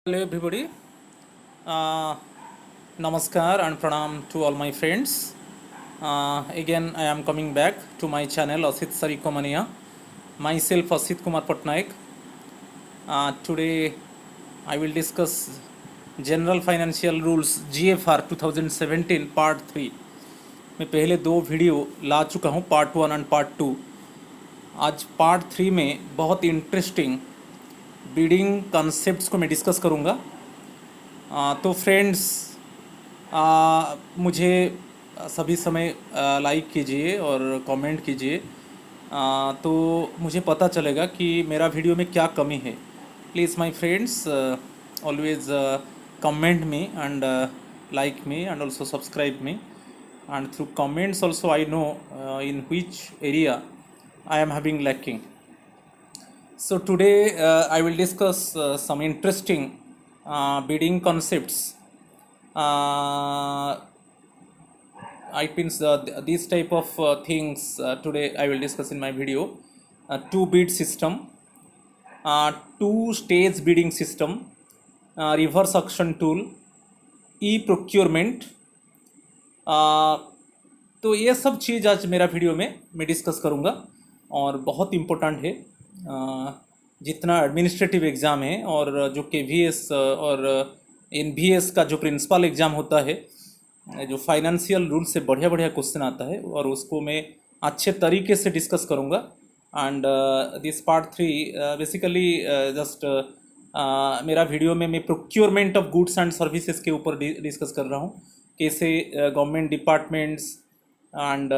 Hello everybody. Uh, Namaskar and pranam to all my friends. Again, I am coming back to my channel Asit Sarikomania. Myself Asit Kumar Patnaik. Today, I will discuss General Financial Rules GFR 2017 Part 3. मैं पहले दो video ला चुका हूँ, part 1 and part 2. आज part 3 में बहुत interesting beading concepts को मैं डिस्कस करूँगा. तो फ्रेंड्स, मुझे सभी समय लाइक कीजिए और कमेंट कीजिए, तो मुझे पता चलेगा कि मेरा वीडियो में क्या कमी है. Please my friends, always comment me and like me and also subscribe me, and through comments also I know in which area I am having lacking. So today I will discuss some interesting bidding concepts. I think these type of things today I will discuss in my video. Two bid system, two stage bidding system, reverse auction tool, e-procurement. तो ये सब चीज़ आज मेरा video में मैं discuss करूँगा और बहुत इम्पोर्टेंट है. जितना एडमिनिस्ट्रेटिव एग्ज़ाम है और जो KVS और NVS का जो प्रिंसिपल एग्ज़ाम होता है, जो फाइनेंशियल रूल से बढ़िया बढ़िया क्वेश्चन आता है और उसको मैं अच्छे तरीके से डिस्कस करूँगा. And this part 3 basically just मेरा वीडियो में मैं procurement of goods and services के ऊपर डिस्कस कर रहा हूँ. कैसे government departments and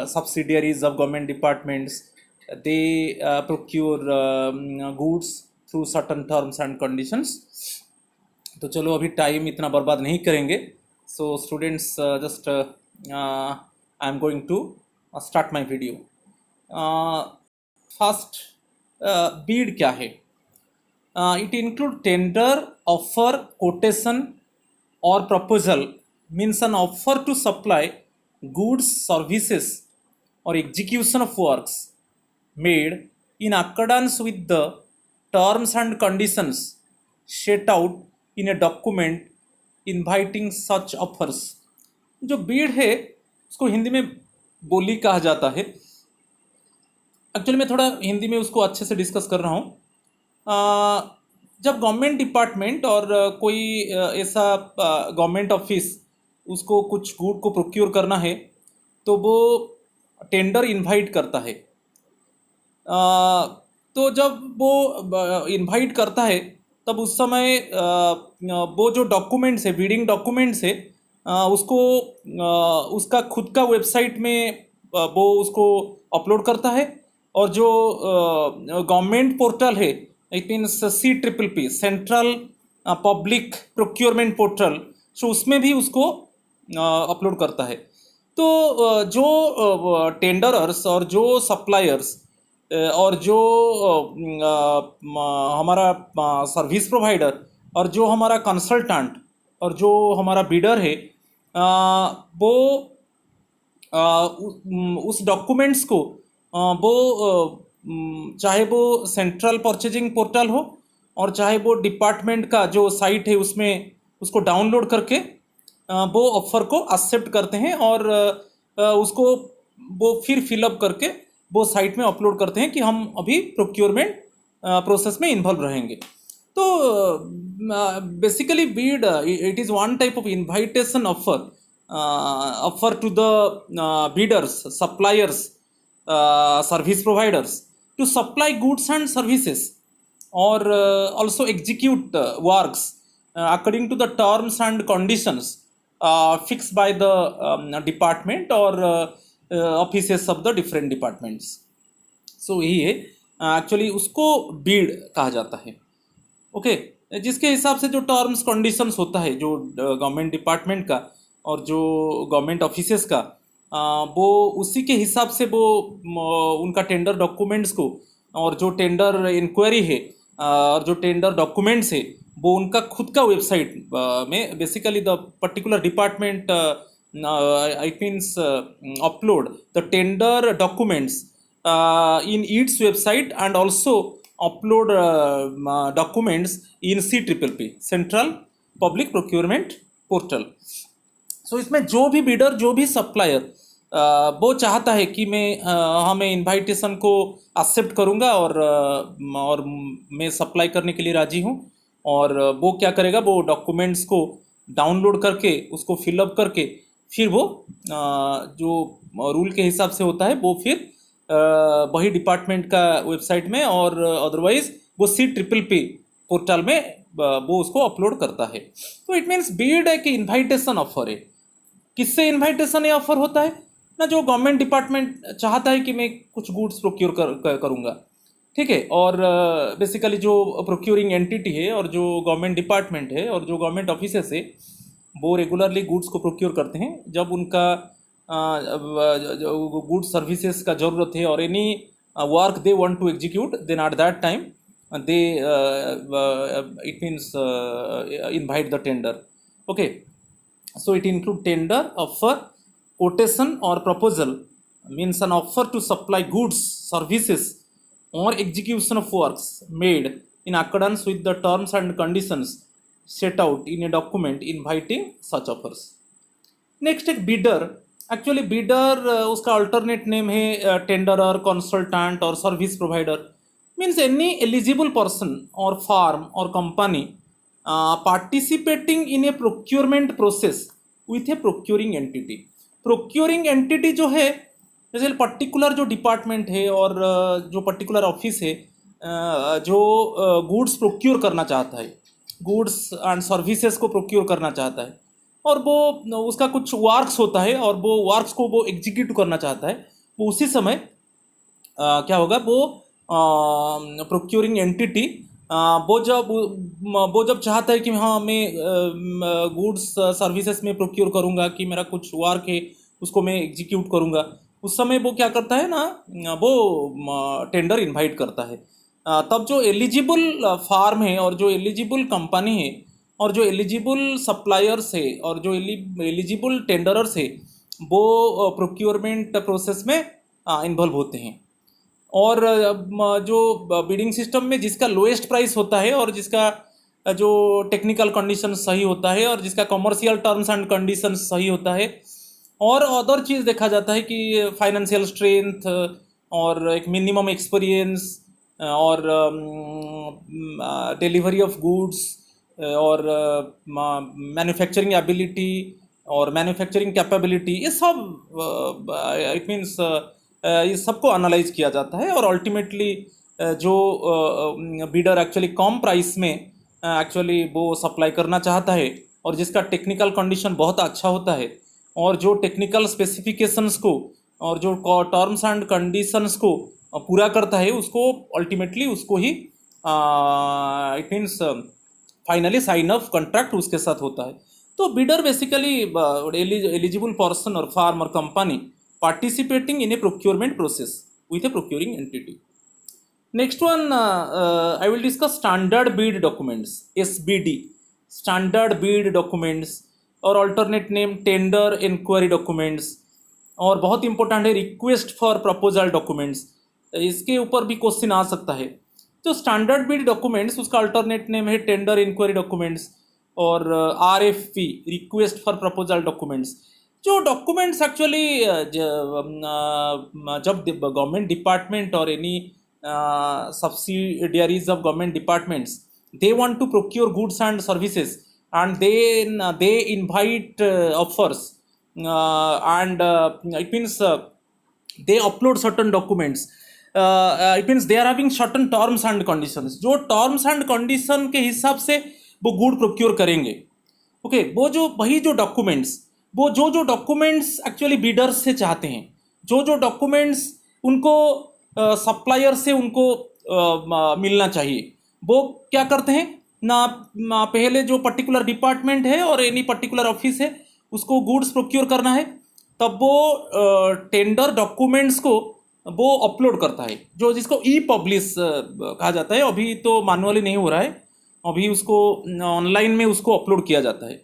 subsidiaries of government departments they procure goods through certain terms and conditions. तो चलो अभी टाइम इतना बर्बाद नहीं करेंगे. So students, just I am going to start my video. First, bid क्या है? It include tender, offer, quotation और proposal. Means an offer to supply goods, services or execution of works made in accordance with the terms and conditions set out in a document inviting such offers. जो बीड है उसको हिंदी में बोली कहा जाता है. Actually मैं थोड़ा हिंदी में उसको अच्छे से डिस्कस कर रहा हूँ. जब गवर्नमेंट डिपार्टमेंट और कोई ऐसा गवर्नमेंट ऑफिस उसको कुछ गुड को प्रोक्योर करना है तो वो टेंडर इनवाइट करता है. तो जब वो इनवाइट करता है तब उस समय वो जो डॉक्यूमेंट्स है, बिडिंग डॉक्यूमेंट्स है, उसको उसका खुद का वेबसाइट में वो उसको अपलोड करता है. और जो गवर्नमेंट पोर्टल है, it means CPPP, central public procurement portal, so उसमें भी उसको अपलोड करता है. तो जो टेंडरर्स और जो सप्लायर्स और जो हमारा सर्विस प्रोवाइडर और जो हमारा कंसल्टेंट और जो हमारा बिडर है, वो उस डॉक्यूमेंट्स को वो चाहे वो सेंट्रल परचेजिंग पोर्टल हो और चाहे वो डिपार्टमेंट का जो साइट है उसमें उसको डाउनलोड करके वो ऑफर को एक्सेप्ट करते हैं और उसको वो फिर फिलअप करके वो साइट में अपलोड करते हैं कि हम अभी प्रोक्योरमेंट प्रोसेस में इन्वॉल्व रहेंगे. तो basically bid it is one type of invitation offer to the bidders, suppliers, service providers to supply goods and services और also execute works according to the terms and conditions fixed by the department or offices of the different departments. So यही है actually, उसको बीड कहा जाता है. Okay, जिसके हिसाब से जो टर्म्स कंडीशंस होता है जो गवर्नमेंट डिपार्टमेंट का और जो गवर्नमेंट ऑफिसेस का, वो उसी के हिसाब से वो उनका टेंडर डॉक्यूमेंट्स को और जो टेंडर इंक्वायरी है और जो टेंडर डॉक्यूमेंट्स है वो उनका खुद का वेबसाइट में basically the particular department I means upload the tender documents in its website and also upload documents in CPPP, Central Public Procurement Portal. सो इसमें जो भी बिडर, जो भी सप्लायर वो चाहता है कि मैं इनवाइटेशन को एक्सेप्ट करूंगा और मैं सप्लाई करने के लिए राजी हूं, और वो क्या करेगा, वो डॉक्यूमेंट्स को डाउनलोड करके उसको फिलअप करके फिर वो जो रूल के हिसाब से होता है वो फिर वही डिपार्टमेंट का वेबसाइट में और अदरवाइज वो CPPP पोर्टल में वो उसको अपलोड करता है. तो इट मीन्स बीड एक इनवाइटेशन ऑफर है. किससे इनवाइटेशन या ऑफर होता है ना, जो गवर्नमेंट डिपार्टमेंट चाहता है कि मैं कुछ गुड्स प्रोक्योर करूँगा, ठीक है, और बेसिकली जो प्रोक्योरिंग एंटिटी है और जो गवर्नमेंट डिपार्टमेंट है और जो गवर्नमेंट ऑफिसेस है वो रेगुलरली गुड्स को प्रोक्योर करते हैं. जब उनका गुड्स सर्विसेज का ज़रूरत है और any work they want to execute, then at that time they it means invite the tender. Okay, so it include tender, offer, quotation or proposal, means an offer to supply goods, services or execution of works made in accordance with the terms and conditions set out in a document inviting such offers. Next एक bidder. Actually bidder उसका alternate name है tenderer, consultant और service provider. Means any eligible person और firm और company participating in A procurement process with A procuring entity. Procuring entity जो है, जैसे particular जो डिपार्टमेंट है और जो पर्टिकुलर ऑफिस है जो गुड्स प्रोक्योर करना चाहता है, गुड्स एंड सर्विसेज को प्रोक्योर करना चाहता है, और वो उसका कुछ वर्क्स होता है और वो वर्क्स को वो एग्जीक्यूट करना चाहता है, वो उसी समय क्या होगा, वो प्रोक्योरिंग एंटिटी वो जब चाहता है कि हाँ मैं गुड्स सर्विसेज में प्रोक्योर करूँगा, कि मेरा कुछ वर्क है उसको मैं एग्जीक्यूट करूँगा, उस समय वो क्या करता है ना, वो टेंडर इनवाइट करता है. तब जो एलिजिबल फार्म है और जो एलिजिबल कंपनी है और जो एलिजिबल सप्लायर्स है और जो एलिजिबल टेंडरर्स है वो प्रोक्योरमेंट प्रोसेस में इन्वॉल्व होते हैं. और जो बिडिंग सिस्टम में जिसका लोएस्ट प्राइस होता है और जिसका जो टेक्निकल कंडीशन सही होता है और जिसका कमर्शियल टर्म्स एंड कंडीशन सही होता है, और अदर चीज़ देखा जाता है कि फाइनेंशियल स्ट्रेंथ और एक मिनिमम एक्सपीरियंस और डिलीवरी ऑफ गुड्स और मैन्युफैक्चरिंग एबिलिटी और मैन्युफैक्चरिंग कैपेबिलिटी, ये सब इट मीन्स ये सबको एनालाइज किया जाता है. और अल्टीमेटली जो बीडर एक्चुअली कम प्राइस में एक्चुअली वो सप्लाई करना चाहता है और जिसका टेक्निकल कंडीशन बहुत अच्छा होता है और जो टेक्निकल स्पेसिफिकेशंस को और जो टर्म्स एंड कंडीशंस को पूरा करता है, उसको अल्टीमेटली उसको ही it means finally sign off contract उसके साथ होता है. तो बीडर बेसिकली एलिजिबल पर्सन और फार्म और company participating in a procurement process with a procuring entity. Next one, I will discuss standard bid documents, SBD, standard bid documents, और alternate name tender inquiry documents, और बहुत important है request for proposal documents. इसके ऊपर भी question आ सकता है. तो स्टैंडर्ड बिड डॉक्यूमेंट्स उसका अल्टरनेट नेम है टेंडर इंक्वायरी डॉक्यूमेंट्स और RFP, request for proposal documents. जो डॉक्यूमेंट्स एक्चुअली जब गवर्नमेंट डिपार्टमेंट और any subsidiaries of government departments they want to procure goods and services and they invite offers and it means they upload certain documents, it means they are having certain terms and conditions. जो terms and condition के हिसाब से वो good procure करेंगे. Okay, वो जो वही जो डॉक्यूमेंट्स, वो जो डॉक्यूमेंट्स एक्चुअली बीडर्स से चाहते हैं, जो डॉक्यूमेंट्स उनको सप्लायर से उनको मिलना चाहिए, वो क्या करते हैं ना, पहले जो पर्टिकुलर डिपार्टमेंट है और एनी पर्टिकुलर ऑफिस है उसको गुड्स प्रोक्योर करना है, तब वो टेंडर डॉक्यूमेंट्स को वो अपलोड करता है, जो जिसको ई पब्लिश कहा जाता है. अभी तो मैनुअली नहीं हो रहा है, अभी उसको ऑनलाइन में उसको अपलोड किया जाता है,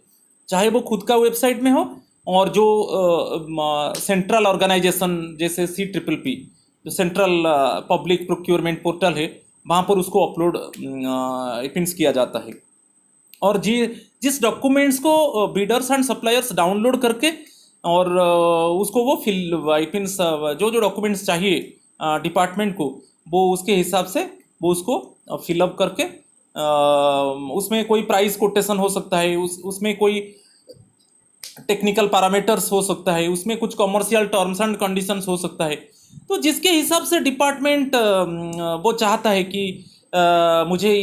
चाहे वो खुद का वेबसाइट में हो और जो सेंट्रल ऑर्गेनाइजेशन जैसे CPPP जो सेंट्रल पब्लिक प्रोक्योरमेंट पोर्टल है वहाँ पर उसको अपलोड इट मीन्स किया जाता है। और जिस डॉक्यूमेंट्स को बीडर्स एंड सप्लायर्स डाउनलोड करके और उसको वो फिल इट मीन्स जो जो डॉक्यूमेंट्स चाहिए डिपार्टमेंट को, वो उसके हिसाब से वो उसको फिलअप करके उसमें कोई प्राइस कोटेशन हो सकता है, उसमें कोई टेक्निकल पैरामीटर्स हो सकता है, उसमें कुछ कॉमर्शियल टर्म्स एंड कंडीशंस हो सकता है। तो जिसके हिसाब से डिपार्टमेंट वो चाहता है कि मुझे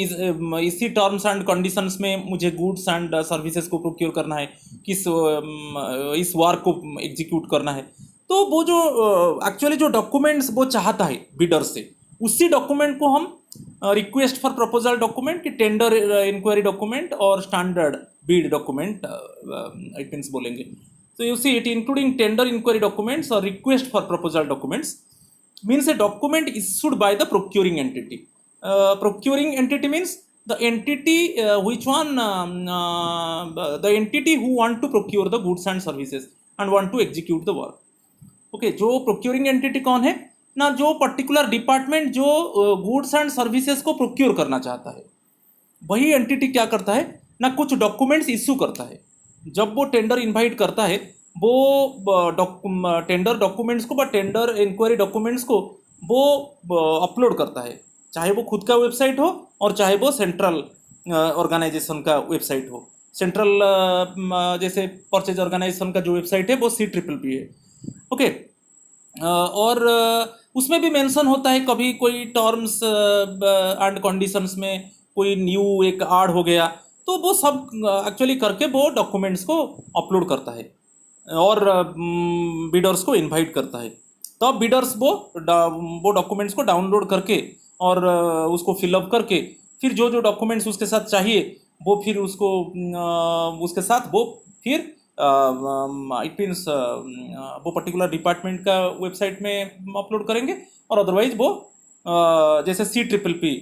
इसी टर्म्स एंड कंडीशंस में मुझे गुड्स एंड सर्विसेज को प्रोक्योर करना है, इस वर्क को एग्जीक्यूट करना है, तो वो जो एक्चुअली जो डॉक्यूमेंट्स वो चाहता है बिडर से, उसी डॉक्यूमेंट को हम रिक्वेस्ट फॉर प्रपोजल डॉक्यूमेंट की टेंडर इंक्वायरी डॉक्यूमेंट और standard bid document it means बोलेंगे। तो you see it including tender inquiry documents और request for proposal documents means a document issued by the procuring entity. Procuring entity means the entity the entity who want to procure the goods and services and want to execute the work. Okay, जो procuring entity कौन है ना, जो particular department जो goods and services को procure करना चाहता है, वही एंटिटी क्या करता है ना, कुछ डॉक्यूमेंट्स इशू करता है। जब वो टेंडर इनवाइट करता है, वो टेंडर डॉक्यूमेंट्स को टेंडर इंक्वायरी डॉक्यूमेंट्स को वो अपलोड करता है, चाहे वो खुद का वेबसाइट हो और चाहे वो सेंट्रल ऑर्गेनाइजेशन का वेबसाइट हो। सेंट्रल जैसे परचेज ऑर्गेनाइजेशन का जो वेबसाइट है वो CPPP है। ओके, और उसमें भी मेंशन होता है कभी कोई टर्म्स एंड कंडीशंस में कोई न्यू एक ऐड हो गया, तो वो सब एक्चुअली करके वो डॉक्यूमेंट्स को अपलोड करता है और बिडर्स को इनवाइट करता है। तो अब बिडर्स वो डॉक्यूमेंट्स को डाउनलोड करके और उसको फिलअप करके फिर जो जो डॉक्यूमेंट्स उसके साथ चाहिए वो फिर उसको उसके साथ वो फिर इट मीन्स वो पर्टिकुलर डिपार्टमेंट का वेबसाइट में अपलोड करेंगे, और अदरवाइज वो जैसे CPPP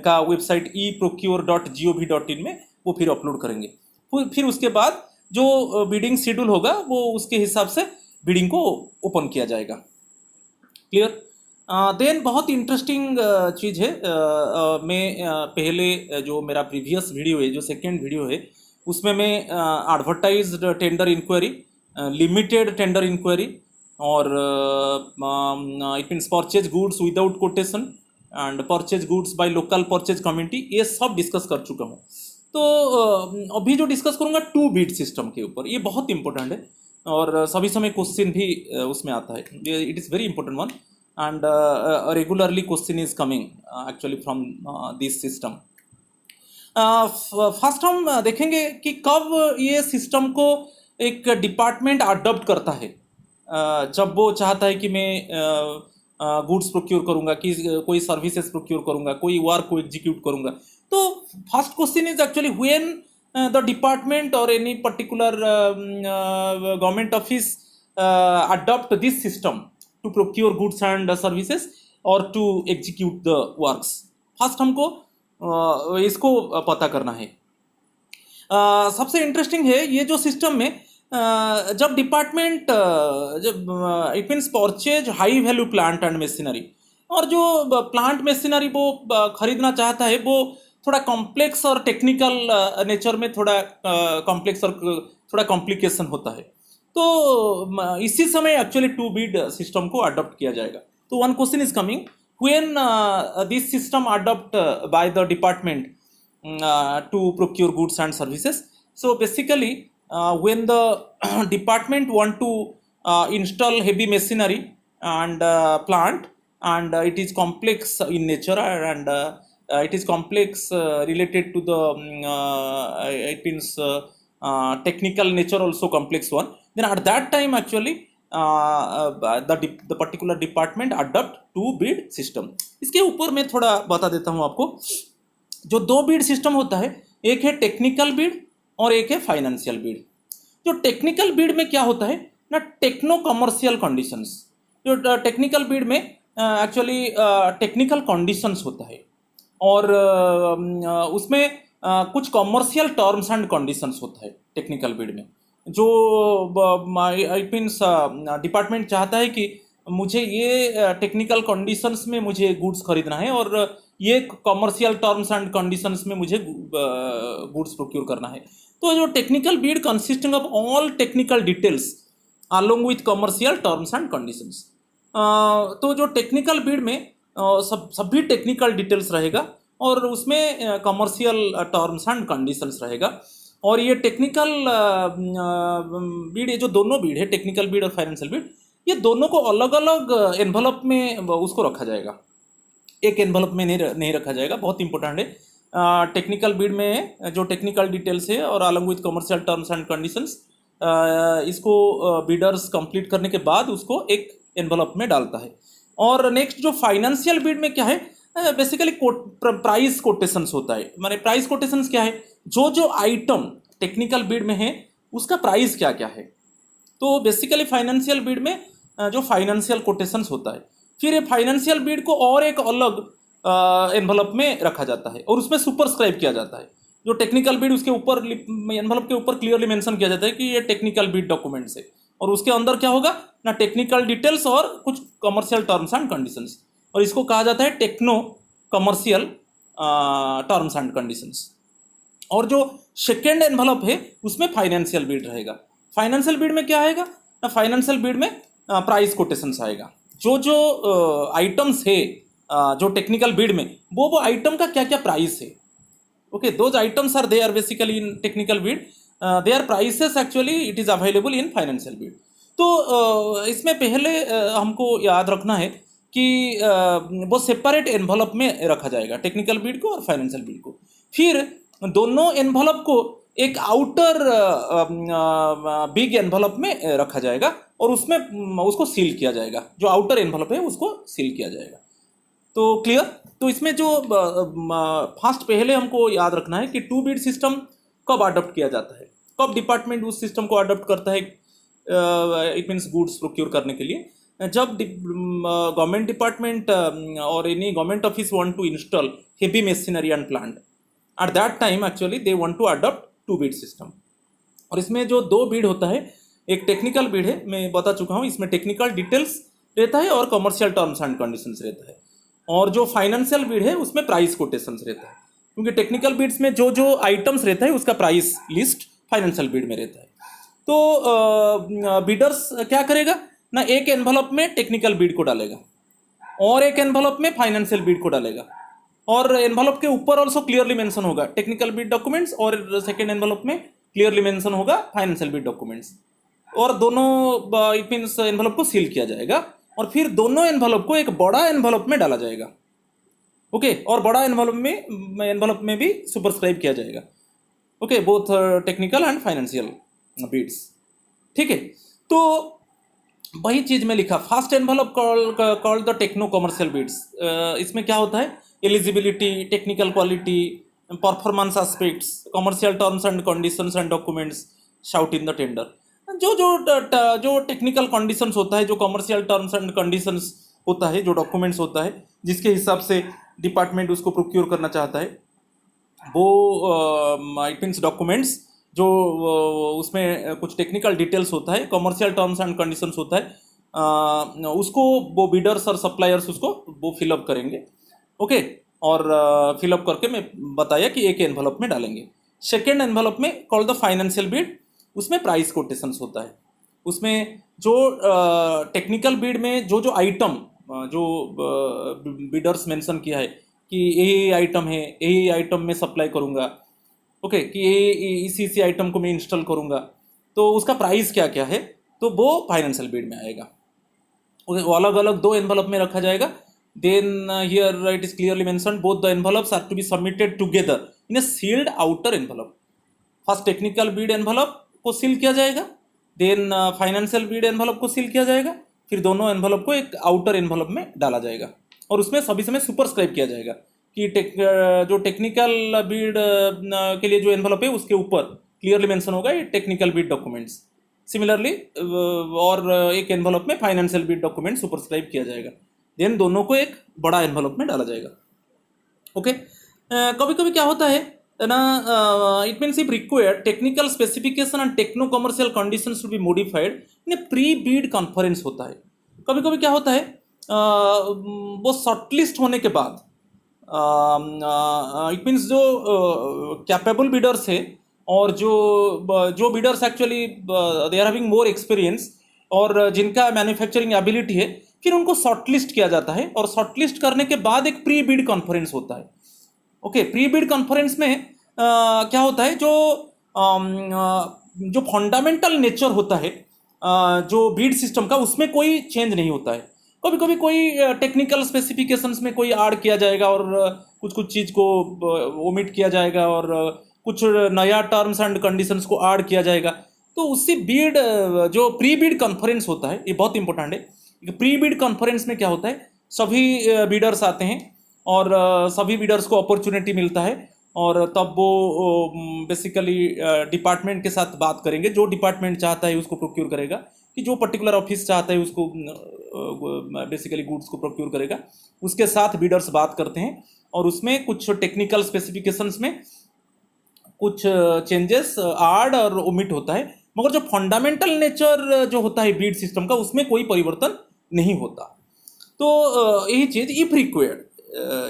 का वेबसाइट eprocure.gov.in में वो फिर अपलोड करेंगे। फिर उसके बाद जो बिडिंग शेड्यूल होगा वो उसके हिसाब से बिडिंग को ओपन किया जाएगा। क्लियर? देन बहुत इंटरेस्टिंग चीज़ है, मैं पहले जो मेरा प्रीवियस वीडियो है, जो सेकेंड वीडियो है, उसमें मैं advertised tender enquiry, limited tender inquiry और it means purchase goods without quotation and purchase goods by local purchase community, ये सब डिस्कस कर चुका हूँ। तो अभी जो डिस्कस करूँगा 2 बीट सिस्टम के ऊपर, ये बहुत इंपॉर्टेंट है और सभी समय क्वेश्चन भी उसमें आता है। It is very important one and regularly question is coming actually from this system. First हम देखेंगे कि कब ये सिस्टम को एक डिपार्टमेंट अडॉप्ट करता है। जब वो चाहता है कि मैं गुड्स प्रोक्योर करूँगा, कि कोई सर्विसेज प्रोक्योर करूँगा, कोई वर्क को एग्जीक्यूट करूँगा, तो first question is actually when the department और any particular government office adopt this system to procure goods and services और to execute the works. First हमको इसको पता करना है। सबसे इंटरेस्टिंग है ये जो सिस्टम में जब डिपार्टमेंट जब it means purchase high value plant and machinery, और जो प्लांट मशीनरी वो खरीदना चाहता है वो थोड़ा कॉम्प्लेक्स और टेक्निकल नेचर में थोड़ा कॉम्प्लेक्स और थोड़ा कॉम्प्लिकेशन होता है, तो इसी समय एक्चुअली 2 बीड सिस्टम को अडॉप्ट किया जाएगा। तो one question is coming when this system adopt by the department to procure goods and services. So basically when the department want to install heavy machinery and plant, and it is complex in nature and it is complex related to the it means technical nature also complex one, then at that time actually the particular department adopt 2 bid system। इसके ऊपर मैं थोड़ा बता देता हूँ आपको। जो 2 Beed system होता है, एक है टेक्निकल बीड और एक है फाइनेंशियल बीड। जो टेक्निकल बीड में क्या होता है ना, टेक्नो कमर्शियल कंडीशंस। जो टेक्निकल बीड में एक्चुअली टेक्निकल कंडीशंस होता है और उसमें कुछ कमर्शियल टर्म्स एंड कंडीशंस होता है टेक्निकल बीड में। जो इट मीन्स डिपार्टमेंट चाहता है कि मुझे ये टेक्निकल कंडीशंस में मुझे गुड्स खरीदना है और ये कमर्शियल टर्म्स एंड कंडीशंस में मुझे गुड्स प्रोक्योर करना है। तो जो technical Beed consisting of all technical details along with commercial terms and conditions. तो जो टेक्निकल बीड में सभी टेक्निकल डिटेल्स रहेगा और उसमें कमर्शियल टर्म्स एंड कंडीशंस रहेगा। और ये टेक्निकल बीड, ये जो दोनों बीड है, टेक्निकल बीड और फाइनेंशियल बीड, ये दोनों को अलग अलग एनवलप में उसको रखा जाएगा, एक एनवलप में नहीं रखा जाएगा। बहुत इंपॉर्टेंट है। टेक्निकल बीड में जो टेक्निकल डिटेल्स है और along with commercial terms and conditions, इसको बीडर्स कंप्लीट करने के बाद उसको एक एनवलप में डालता है। और नेक्स्ट जो फाइनेंशियल बीड में क्या है, बेसिकली प्राइस कोटेशंस होता है। माने प्राइस कोटेशंस क्या है, जो आइटम टेक्निकल बीड में है उसका प्राइस क्या क्या है। तो बेसिकली फाइनेंशियल बीड में जो फाइनेंशियल कोटेशंस होता है, फिर ये फाइनेंशियल बीड को और एक अलग एनवलप में रखा जाता है और उसमें सुपरस्क्राइब किया जाता है। जो टेक्निकल बीड उसके ऊपर एनवलप के ऊपर क्लियरली मेंशन किया जाता है कि ये टेक्निकल बीड डॉक्यूमेंट्स है और उसके अंदर क्या होगा ना, टेक्निकल डिटेल्स और कुछ कमर्शियल टर्म्स एंड कंडीशंस, और इसको कहा जाता है techno commercial terms and conditions. और जो सेकेंड एनवलप है उसमें फाइनेंशियल बीड रहेगा। फाइनेंशियल बीड में क्या आएगा ना, फाइनेंशियल बीड में प्राइस कोटेशंस आएगा। जो आइटम्स है जो टेक्निकल बीड में, वो आइटम का क्या क्या प्राइस है। Okay, those items are there basically in technical bid, their prices actually it is available in financial bid. तो इसमें पहले हमको याद रखना है कि वो सेपरेट एनवलप में रखा जाएगा, टेक्निकल बीड को और फाइनेंशियल बीड को। फिर दोनों एनवलप को एक आउटर बिग एनवलप में रखा जाएगा और उसमें उसको सील किया जाएगा। जो आउटर एनवलप है उसको सील किया जाएगा। तो क्लियर। तो इसमें जो फर्स्ट पहले हमको याद रखना है कि टू बीड सिस्टम कब अडॉप्ट किया जाता है, कब डिपार्टमेंट उस सिस्टम को अडॉप्ट करता है, इट मीन्स गुड्स प्रोक्योर करने के लिए। जब गवर्नमेंट डिपार्टमेंट और any government office want to install heavy machinery and plant, at that time actually they want to adopt two bid system. और इसमें जो दो बीड होता है, एक टेक्निकल बीड है, मैं बता चुका हूँ, इसमें टेक्निकल डिटेल्स रहता है और कमर्शियल टर्म्स एंड कंडीशंस रहता है। और जो फाइनेंशियल बीड है उसमें प्राइस कोटेशंस रहता है, क्योंकि टेक्निकल बीड्स में जो आइटम्स रहता है उसका प्राइस लिस्ट फाइनेंशियल बीड में रहता है। तो बीडर्स क्या करेगा ना, एक एनवलप में टेक्निकल बीड को डालेगा और एक एनवलप में फाइनेंशियल बीड को डालेगा, और एनवलप के ऊपर ऑल्सो क्लियरली मेंशन होगा टेक्निकल बीड डॉक्यूमेंट्स और सेकेंड एनवलप में क्लियरली मेंशन होगा फाइनेंशियल बीड डॉक्यूमेंट्स, और दोनों इट मीन्स एनवलप को सील किया जाएगा और फिर दोनों एनवलप को एक बड़ा एनवलप में डाला जाएगा। ओके, और बड़ा एनवलप में भी सुपरस्क्राइब किया जाएगा। Okay, both technical and financial bids. ठीक है, तो वही चीज में लिखा, first envelope called the techno commercial bids. इसमें क्या होता है, eligibility, technical quality, performance aspects, commercial terms and conditions and documents sought in the tender. जो टेक्निकल कंडीशंस होता है, जो कमर्शियल टर्म्स एंड कंडीशंस होता है, जो डॉक्यूमेंट्स होता है जिसके हिसाब से डिपार्टमेंट उसको प्रोक्योर करना चाहता है, वो इट मीन्स डॉक्यूमेंट्स जो उसमें कुछ टेक्निकल डिटेल्स होता है, कमर्शियल टर्म्स एंड कंडीशंस होता है, उसको वो बिडर्स और सप्लायर्स उसको वो फिलअप करेंगे। ओके, और फिलअप करके मैं बताया कि एक एनवलप में डालेंगे। सेकेंड एनवलप में कॉल्ड द फाइनेंशियल बीड, उसमें प्राइस कोटेशंस होता है। उसमें जो टेक्निकल बीड में जो आइटम जो बिडर्स मेंशन किया है कि यही आइटम है, यही आइटम में सप्लाई करूँगा, ओके, कि इसी आइटम को मैं इंस्टॉल करूँगा, तो उसका प्राइस क्या क्या है, तो वो फाइनेंशियल बीड में आएगा। वो अलग अलग दो एनवलप में रखा जाएगा। Then here it is clearly mentioned both the envelopes are to be submitted together in a sealed outer envelope. First technical bid envelope को सील किया जाएगा, देन फाइनेंशियल बीड एनवलप को सील किया जाएगा, फिर दोनों एनवलप को एक आउटर एनवलप में डाला जाएगा और उसमें सभी समय सुपरस्क्राइब किया जाएगा कि जो टेक्निकल बीड के लिए जो एनवलप है उसके ऊपर क्लियरली मेंशन होगा ये टेक्निकल बीड डॉक्यूमेंट्स। सिमिलरली और एक एनवलप में फाइनेंशियल बीड डॉक्यूमेंट सुपरस्क्राइब किया जाएगा, देन दोनों को एक बड़ा एनवलप में डाला जाएगा। ओके, कभी कभी क्या होता है ना, it means if required technical specification and techno commercial conditions to be modified in a pre bid conference होता है। कभी कभी क्या होता है, वो शॉर्टलिस्ट होने के बाद इट मीन्स जो कैपेबल बिडर्स है और जो bidders actually they are having more experience और जिनका मैन्युफैक्चरिंग एबिलिटी है, फिर उनको शॉर्टलिस्ट किया जाता है और शॉर्टलिस्ट करने के बाद एक प्री बिड कॉन्फ्रेंस होता है। ओके, प्री बिड कॉन्फ्रेंस में क्या होता है, जो फंडामेंटल नेचर होता है जो बिड सिस्टम का, उसमें कोई चेंज नहीं होता है। कभी कभी कोई टेक्निकल स्पेसिफिकेशंस में कोई ऐड किया जाएगा और कुछ कुछ चीज़ को ओमिट किया जाएगा और कुछ नया टर्म्स एंड कंडीशंस को ऐड किया जाएगा। तो उससे बिड जो प्री बिड कॉन्फ्रेंस होता है, ये बहुत इंपॉर्टेंट है। प्री बिड कॉन्फ्रेंस में क्या होता है, सभी बिडर्स आते हैं और सभी बिडर्स को अपॉर्चुनिटी मिलता है और तब वो बेसिकली डिपार्टमेंट के साथ बात करेंगे। जो डिपार्टमेंट चाहता है उसको प्रोक्योर करेगा, कि जो पर्टिकुलर ऑफिस चाहता है उसको बेसिकली गुड्स को प्रोक्योर करेगा। उसके साथ बिडर्स बात करते हैं और उसमें कुछ टेक्निकल स्पेसिफिकेशंस में कुछ चेंजेस ऐड और ओमिट होता है, मगर जो फंडामेंटल नेचर जो होता है बीड सिस्टम का, उसमें कोई परिवर्तन नहीं होता। तो यही चीज़ इफ रिक्वायर्ड,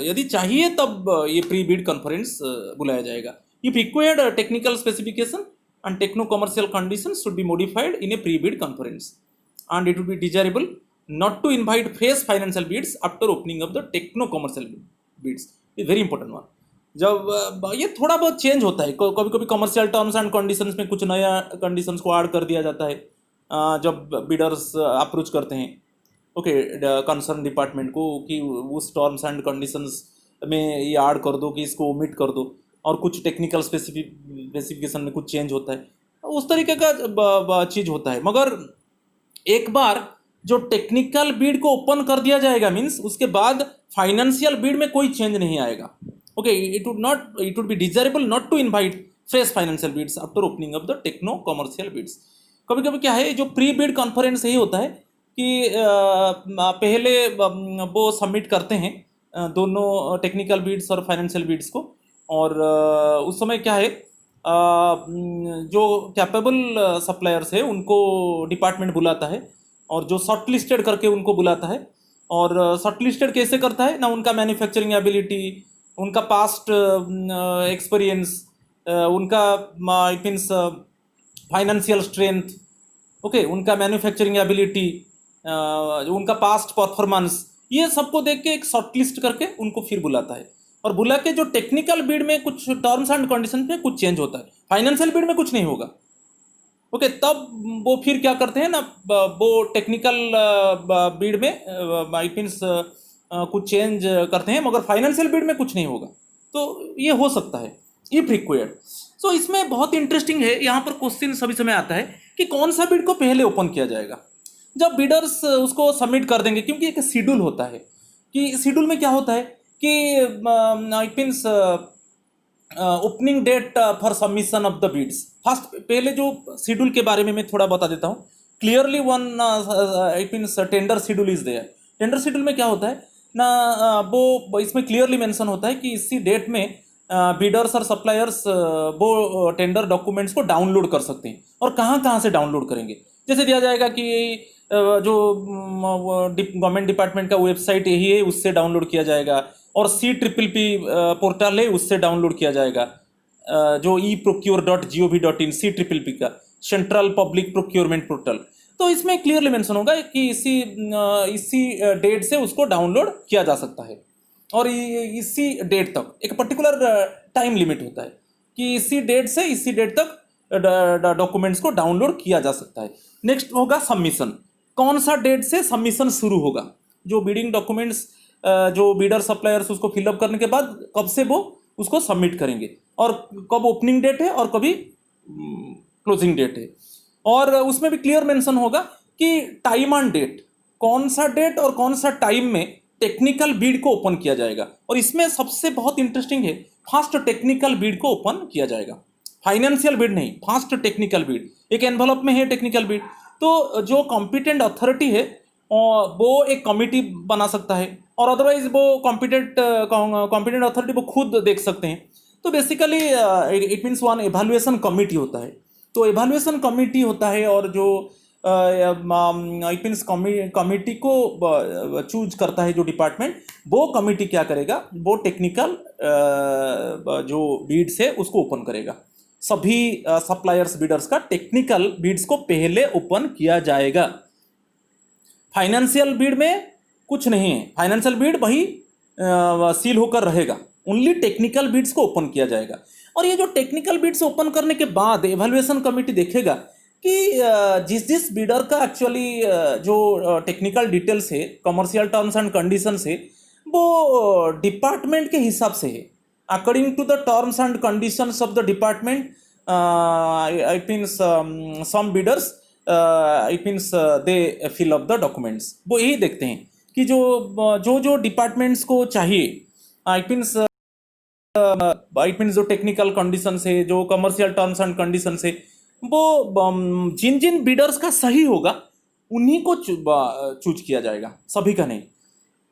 यदि चाहिए तब ये प्री बीड कॉन्फ्रेंस बुलाया जाएगा। If required technical specification and techno commercial conditions should be modified in a pre-bid conference, and it would be desirable not to invite fresh financial bids after opening of the techno commercial bids. ये very important one. जब ये थोड़ा बहुत change होता है, कभी कभी commercial terms and conditions में कुछ नया कंडीशंस को ऐड कर दिया जाता है जब बिडर्स अप्रोच करते हैं ओके कंसर्न डिपार्टमेंट को, कि उस टर्म्स एंड कंडीशंस में ये ऐड कर दो, कि इसको ओमिट कर दो, और कुछ टेक्निकल स्पेसिफिकेशन में कुछ चेंज होता है, उस तरीके का चीज़ होता है। मगर एक बार जो टेक्निकल बीड को ओपन कर दिया जाएगा, मीन्स उसके बाद फाइनेंशियल बीड में कोई चेंज नहीं आएगा। Okay, it would be desirable not to invite fresh financial bids after opening of the techno commercial bids. कभी कभी क्या है, जो प्री बीड कॉन्फ्रेंस यही होता है कि पहले वो सबमिट करते हैं दोनों टेक्निकल बीड्स और फाइनेंशियल बीड्स को, और उस समय क्या है, जो कैपेबल सप्लायर्स है उनको डिपार्टमेंट बुलाता है और जो शॉर्ट लिस्टेड करके उनको बुलाता है। और शॉर्ट लिस्टेड कैसे करता है ना, उनका मैन्युफैक्चरिंग एबिलिटी, उनका पास्ट एक्सपीरियंस, उनका it means financial strength, okay, उनका मैन्युफैक्चरिंग एबिलिटी, उनका पास्ट परफॉर्मेंस, ये सबको देख के एक शॉर्ट लिस्ट करके उनको फिर बुलाता है। और बुला के जो टेक्निकल बीड में कुछ टर्म्स एंड कंडीशन में कुछ चेंज होता है, फाइनेंशियल बीड में कुछ नहीं होगा। ओके, तब वो फिर क्या करते हैं ना, वो टेक्निकल बीड में इट मीन्स कुछ चेंज करते हैं, मगर फाइनेंशियल बीड में कुछ नहीं होगा। तो ये हो सकता है इफ रिक्वायर्ड। सो इसमें बहुत इंटरेस्टिंग है, यहाँ पर क्वेश्चन सभी समय आता है कि कौन सा बीड को पहले ओपन किया जाएगा। जब बिडर्स उसको सबमिट कर देंगे, क्योंकि एक शेड्यूल होता है, कि शेड्यूल में क्या होता है कि it means opening date for submission of the bids. First पहले जो शेड्यूल के बारे में मैं थोड़ा बता देता हूँ clearly. One it means tender schedule is there. Tender schedule में क्या होता है ना, वो इसमें क्लियरली मेंशन होता है कि इसी डेट में बिडर्स और सप्लायर्स वो टेंडर डॉक्यूमेंट्स को डाउनलोड कर सकते हैं। और कहाँ कहाँ से डाउनलोड करेंगे, जैसे दिया जाएगा कि जो गवर्नमेंट डिपार्टमेंट का वेबसाइट यही है, उससे डाउनलोड किया जाएगा, और CPP पोर्टल है, उससे डाउनलोड किया जाएगा, जो eprocure.gov.in CPP का सेंट्रल पब्लिक प्रोक्योरमेंट पोर्टल। तो इसमें क्लियरली मेंशन होगा कि इसी डेट से उसको डाउनलोड किया जा सकता है, और इसी डेट तक एक पर्टिकुलर टाइम लिमिट होता है कि इसी डेट से इसी डेट तक डॉक्यूमेंट्स को डाउनलोड किया जा सकता है। नेक्स्ट होगा सबमिशन। कौन सा डेट से सबमिशन शुरू होगा, जो बिडिंग डॉक्यूमेंट्स जो बिडर सप्लायर्स उसको फिलअप करने के बाद कब से वो उसको सबमिट करेंगे, और कब ओपनिंग डेट है और कभी क्लोजिंग डेट है। और उसमें भी क्लियर मेंशन होगा कि टाइम एंड डेट, कौन सा डेट और कौन सा टाइम में टेक्निकल बीड को ओपन किया जाएगा। और इसमें सबसे बहुत इंटरेस्टिंग है, फास्ट टेक्निकल बीड को ओपन किया जाएगा, फाइनेंशियल बीड नहीं, फास्ट टेक्निकल बीड। एक एनवलप में है टेक्निकल बीड, तो जो कॉम्पिटेंट अथॉरिटी है वो एक कमिटी बना सकता है, और अदरवाइज वो कॉम्पिटेंट अथॉरिटी वो खुद देख सकते हैं। तो basically it means one evaluation committee होता है। तो एवेल्युएशन कमिटी होता है, और जो आई मीन्स कमिटी को चूज करता है जो डिपार्टमेंट, वो कमिटी क्या करेगा, वो टेक्निकल जो बीड्स है उसको ओपन करेगा। सभी सप्लायर्स बीडर्स का टेक्निकल बीड्स को पहले ओपन किया जाएगा। फाइनेंशियल बीड में कुछ नहीं है, फाइनेंशियल बीड वही सील होकर रहेगा, ओनली टेक्निकल बीड्स को ओपन किया जाएगा। और ये जो टेक्निकल बीड्स ओपन करने के बाद एवेल्युएशन कमेटी देखेगा कि जिस बीडर का एक्चुअली जो टेक्निकल डिटेल्स है, कमर्शियल टर्म्स एंड कंडीशंस है, वो डिपार्टमेंट के हिसाब से है, according to the terms and conditions of the department. I means some bidders I means they fill up the documents. वो यही देखते हैं कि जो डिपार्टमेंट्स को चाहिए, आई मीन्स जो टेक्निकल कंडीशंस है, जो कमर्शियल टर्म्स एंड कंडीशंस है, वो जिन जिन बीडर्स का सही होगा उन्हीं को चूज किया जाएगा, सभी का नहीं।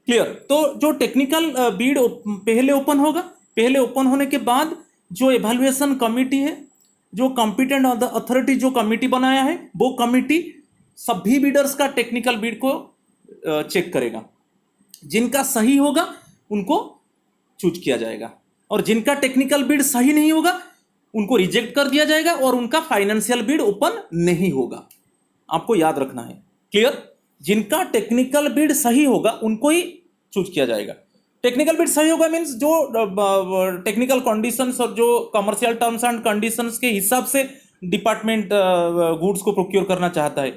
क्लियर? तो जो टेक्निकल बीड पहले ओपन होगा, पहले ओपन होने के बाद जो एवेल्युएशन कमिटी है, जो कॉम्पिटेंट अथॉरिटी जो कमिटी बनाया है, वो कमिटी सभी बीडर्स का टेक्निकल बीड को चेक करेगा। जिनका सही होगा उनको चूज किया जाएगा, और जिनका टेक्निकल बीड सही नहीं होगा उनको रिजेक्ट कर दिया जाएगा, और उनका फाइनेंशियल बीड ओपन नहीं होगा। आपको याद रखना है। क्लियर? जिनका टेक्निकल बीड सही होगा उनको ही चूज किया जाएगा। टेक्निकल बीड सही होगा मीन्स जो टेक्निकल कंडीशंस और जो कमर्शियल टर्म्स एंड कंडीशंस के हिसाब से डिपार्टमेंट गुड्स को प्रोक्योर करना चाहता है,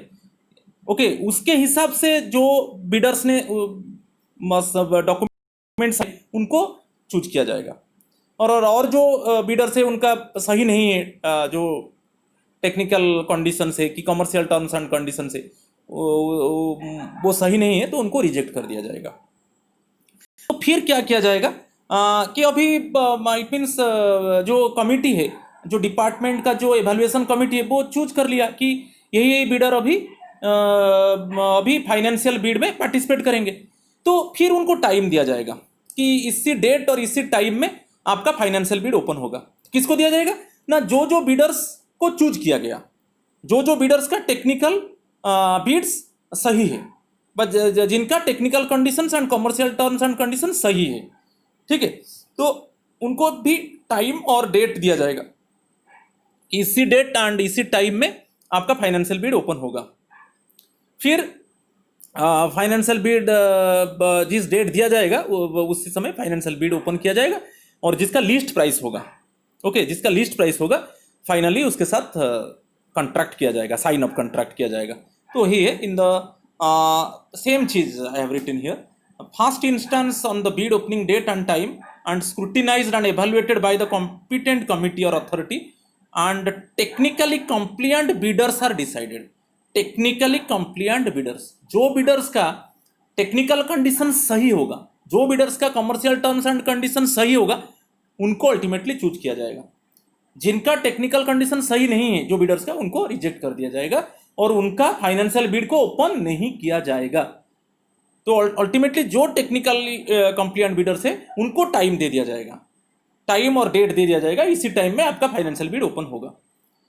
ओके, उसके हिसाब से जो बीडर्स ने डॉक्यूमेंट्स उनको चूज किया जाएगा। और जो बीडर्स है उनका सही नहीं है, जो टेक्निकल कंडीशंस है कि कमर्शियल टर्म्स एंड कंडीशंस है, वो सही नहीं है, तो उनको रिजेक्ट कर दिया जाएगा। तो फिर क्या किया जाएगा कि अभी इट मीन्स जो कमिटी है, जो डिपार्टमेंट का जो एवेल्युएशन कमिटी है, वो चूज कर लिया कि यही बीडर अभी फाइनेंशियल बीड में पार्टिसिपेट करेंगे। तो फिर उनको टाइम दिया जाएगा कि इसी डेट और इसी टाइम में आपका फाइनेंशियल बीड ओपन होगा। किसको दिया जाएगा ना? जो बीडर्स को चूज किया गया, जो बीडर्स का टेक्निकल बीड्स सही है, बट जिनका technical conditions and commercial terms and condition सही है, ठीक है, तो उनको भी टाइम और डेट दिया जाएगा। इसी डेट एंड इसी टाइम में आपका फाइनेंशियल बीड ओपन होगा। फिर फाइनेंशियल बीड जिस डेट दिया जाएगा उसी समय फाइनेंशियल बीड ओपन किया जाएगा, और जिसका लीस्ट प्राइस होगा, ओके, जिसका लीस्ट प्राइस होगा, फाइनली उसके साथ कॉन्ट्रैक्ट किया जाएगा, साइन अप कॉन्ट्रैक्ट किया जाएगा। तो ही है इन द सेम चीज I have written here. First instance on the bid opening date and time and scrutinised and evaluated by the competent committee or authority and technically compliant bidders are decided. Technically compliant bidders, जो bidders का technical condition सही होगा, जो bidders का commercial terms and condition सही होगा, उनको ultimately choose किया जाएगा। जिनका टेक्निकल कंडीशन सही नहीं है जो बिडर्स का, उनको रिजेक्ट कर दिया जाएगा और उनका फाइनेंशियल बीड को ओपन नहीं किया जाएगा। तो अल्टीमेटली जो टेक्निकली कंप्लियंट बिडर्स है उनको टाइम दे दिया जाएगा, टाइम और डेट दे दिया जाएगा, इसी टाइम में आपका फाइनेंशियल बीड ओपन होगा।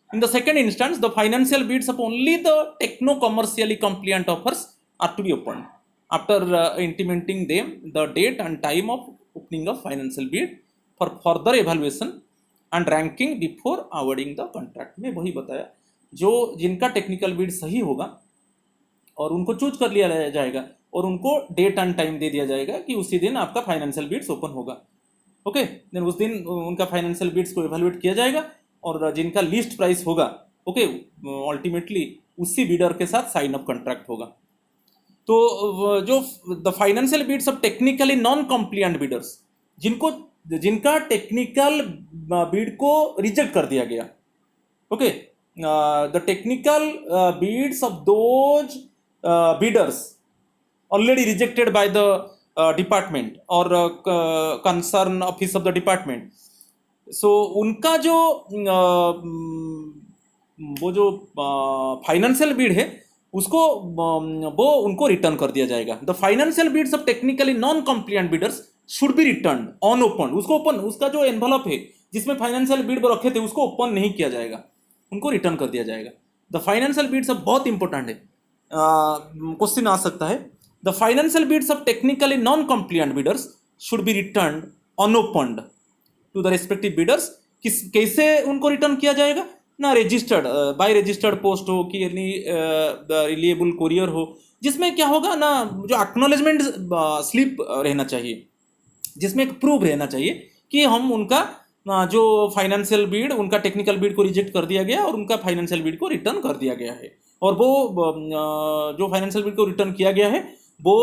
In the second instance, the financial bids of only the techno-commercially compliant offers are to be opened after intimating them the date and time of opening of financial bid for further evaluation and ranking before awarding the contract। में वही बताया, जो जिनका technical Beed सही होगा और उनको choose कर लिया जाएगा और उनको डेट एंड टाइम दे दिया जाएगा कि उसी दिन आपका फाइनेंशियल बीड्स ओपन होगा। ओके, देन उस दिन उनका फाइनेंशियल बीड्स को इवेलुएट किया जाएगा और जिनका लिस्ट प्राइस होगा, ओके, अल्टीमेटली उसी बीडर के साथ साइन अप कॉन्ट्रैक्ट होगा। तो जो the financial bids of technically non compliant bidders, जिनका टेक्निकल बीड को रिजेक्ट कर दिया गया, okay, the technical bids of those bidders already rejected by the department और concern office of the department. So उनका जो वो जो फाइनेंशियल बीड है उसको वो उनको रिटर्न कर दिया जाएगा। The financial bids of technically non compliant bidders should be return on open. उसको ओपन, उसका जो एनवलप है जिसमें फाइनेंशियल बीड वो रखे थे उसको ओपन नहीं किया जाएगा, उनको रिटर्न कर दिया जाएगा। द फाइनेंशियल बीड्स अब बहुत इंपॉर्टेंट है, क्वेश्चन आ सकता है। The financial bids of technically non compliant bidders should be return unopened to the respective bidders. किस कैसे उनको रिटर्न किया जाएगा ना, रजिस्टर्ड बाय रजिस्टर्ड पोस्ट हो कि रिलिएबल कोरियर हो, जिसमें क्या होगा ना, जो एक्नॉलेजमेंट स्लिप रहना चाहिए, जिसमें एक प्रूफ रहना चाहिए कि हम उनका जो फाइनेंशियल बीड, उनका टेक्निकल बीड को रिजेक्ट कर दिया गया और उनका फाइनेंशियल बीड को रिटर्न कर दिया गया है, और वो जो फाइनेंशियल बीड को रिटर्न किया गया है वो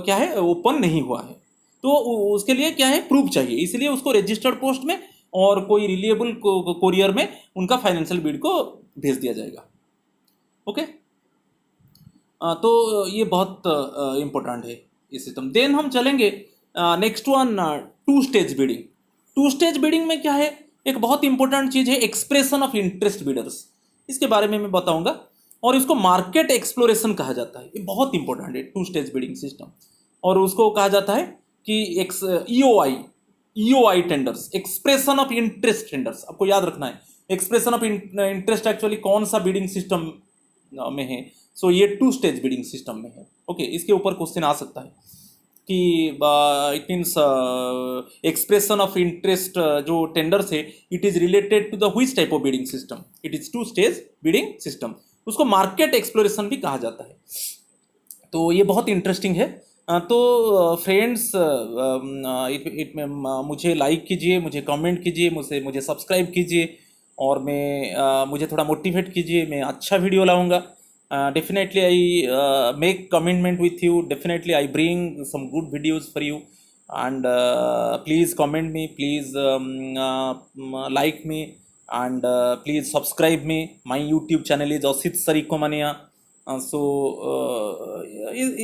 क्या है, ओपन नहीं हुआ है। तो उसके लिए क्या है, प्रूफ चाहिए, इसलिए उसको रजिस्टर्ड पोस्ट में और कोई रिलिएबल कोरियर में उनका फाइनेंशियल बीड को भेज दिया जाएगा। ओके, तो ये बहुत इम्पोर्टेंट है ये सिस्टम। देन हम चलेंगे next one, two stage bidding. Two stage bidding में क्या है, एक बहुत इंपॉर्टेंट चीज़ है एक्सप्रेशन ऑफ इंटरेस्ट बिडर्स, इसके बारे में मैं बताऊंगा, और इसको मार्केट एक्सप्लोरेशन कहा जाता है। ये बहुत इंपॉर्टेंट है टू स्टेज बिडिंग सिस्टम, और उसको कहा जाता है कि EOI tenders, expression of interest tenders. आपको याद रखना है एक्सप्रेशन ऑफ इंटरेस्ट एक्चुअली कौन सा बिडिंग सिस्टम में है। सो ये टू स्टेज बिडिंग सिस्टम में है। ओके, इसके ऊपर क्वेश्चन आ सकता है कि it means expression of interest जो टेंडर्स है, it is related to the which type of bidding system, it is two stage bidding system. उसको मार्केट एक्सप्लोरेशन भी कहा जाता है। तो ये बहुत इंटरेस्टिंग है। तो फ्रेंड्स, मुझे लाइक कीजिए, मुझे कमेंट कीजिए, मुझे सब्सक्राइब कीजिए, और मुझे थोड़ा मोटिवेट कीजिए, मैं अच्छा वीडियो लाऊंगा। Definitely I make commitment with you, definitely I bring some good videos for you, and please comment me, please like me, and please subscribe me. My YouTube channel is Asit Sarikomania. सो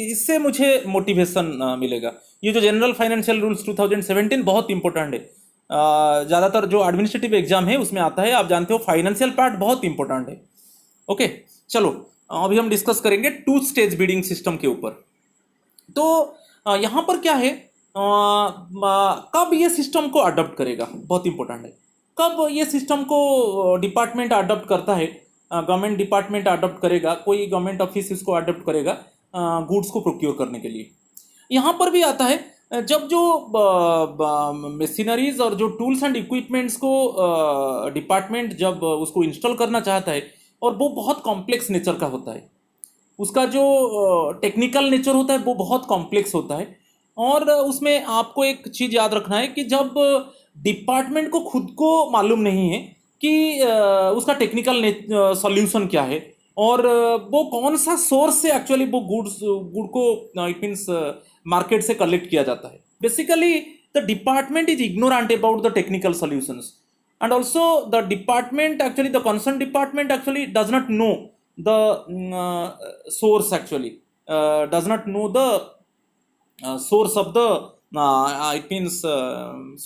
इससे मुझे motivation मिलेगा। ये जो general financial rules 2017 बहुत important है, ज़्यादातर जो administrative exam है उसमें आता है, आप जानते हो फाइनेंशियल पार्ट बहुत इंपॉर्टेंट है। ओके, चलो अभी हम डिस्कस करेंगे टू स्टेज बिडिंग सिस्टम के ऊपर। तो यहाँ पर क्या है, कब ये सिस्टम को अडॉप्ट करेगा, बहुत इंपॉर्टेंट है। कब ये सिस्टम को डिपार्टमेंट अडॉप्ट करता है, गवर्नमेंट डिपार्टमेंट अडॉप्ट करेगा, कोई गवर्नमेंट ऑफिस इसको अडॉप्ट करेगा गुड्स को प्रोक्योर करने के लिए। यहाँ पर भी आता है जब जो मशीनरीज और जो टूल्स एंड इक्विपमेंट्स को डिपार्टमेंट जब उसको इंस्टॉल करना चाहता है, और वो बहुत कॉम्प्लेक्स नेचर का होता है, उसका जो टेक्निकल नेचर होता है वो बहुत कॉम्प्लेक्स होता है, और उसमें आपको एक चीज़ याद रखना है कि जब डिपार्टमेंट को खुद को मालूम नहीं है कि उसका टेक्निकल सॉल्यूशन क्या है, और वो कौन सा सोर्स से एक्चुअली वो गुड को इट मीन्स मार्केट से कलेक्ट किया जाता है। Basically the department is ignorant about the technical solutions, and also the department, actually the concerned department actually does not know the source, actually does not know the source of the it means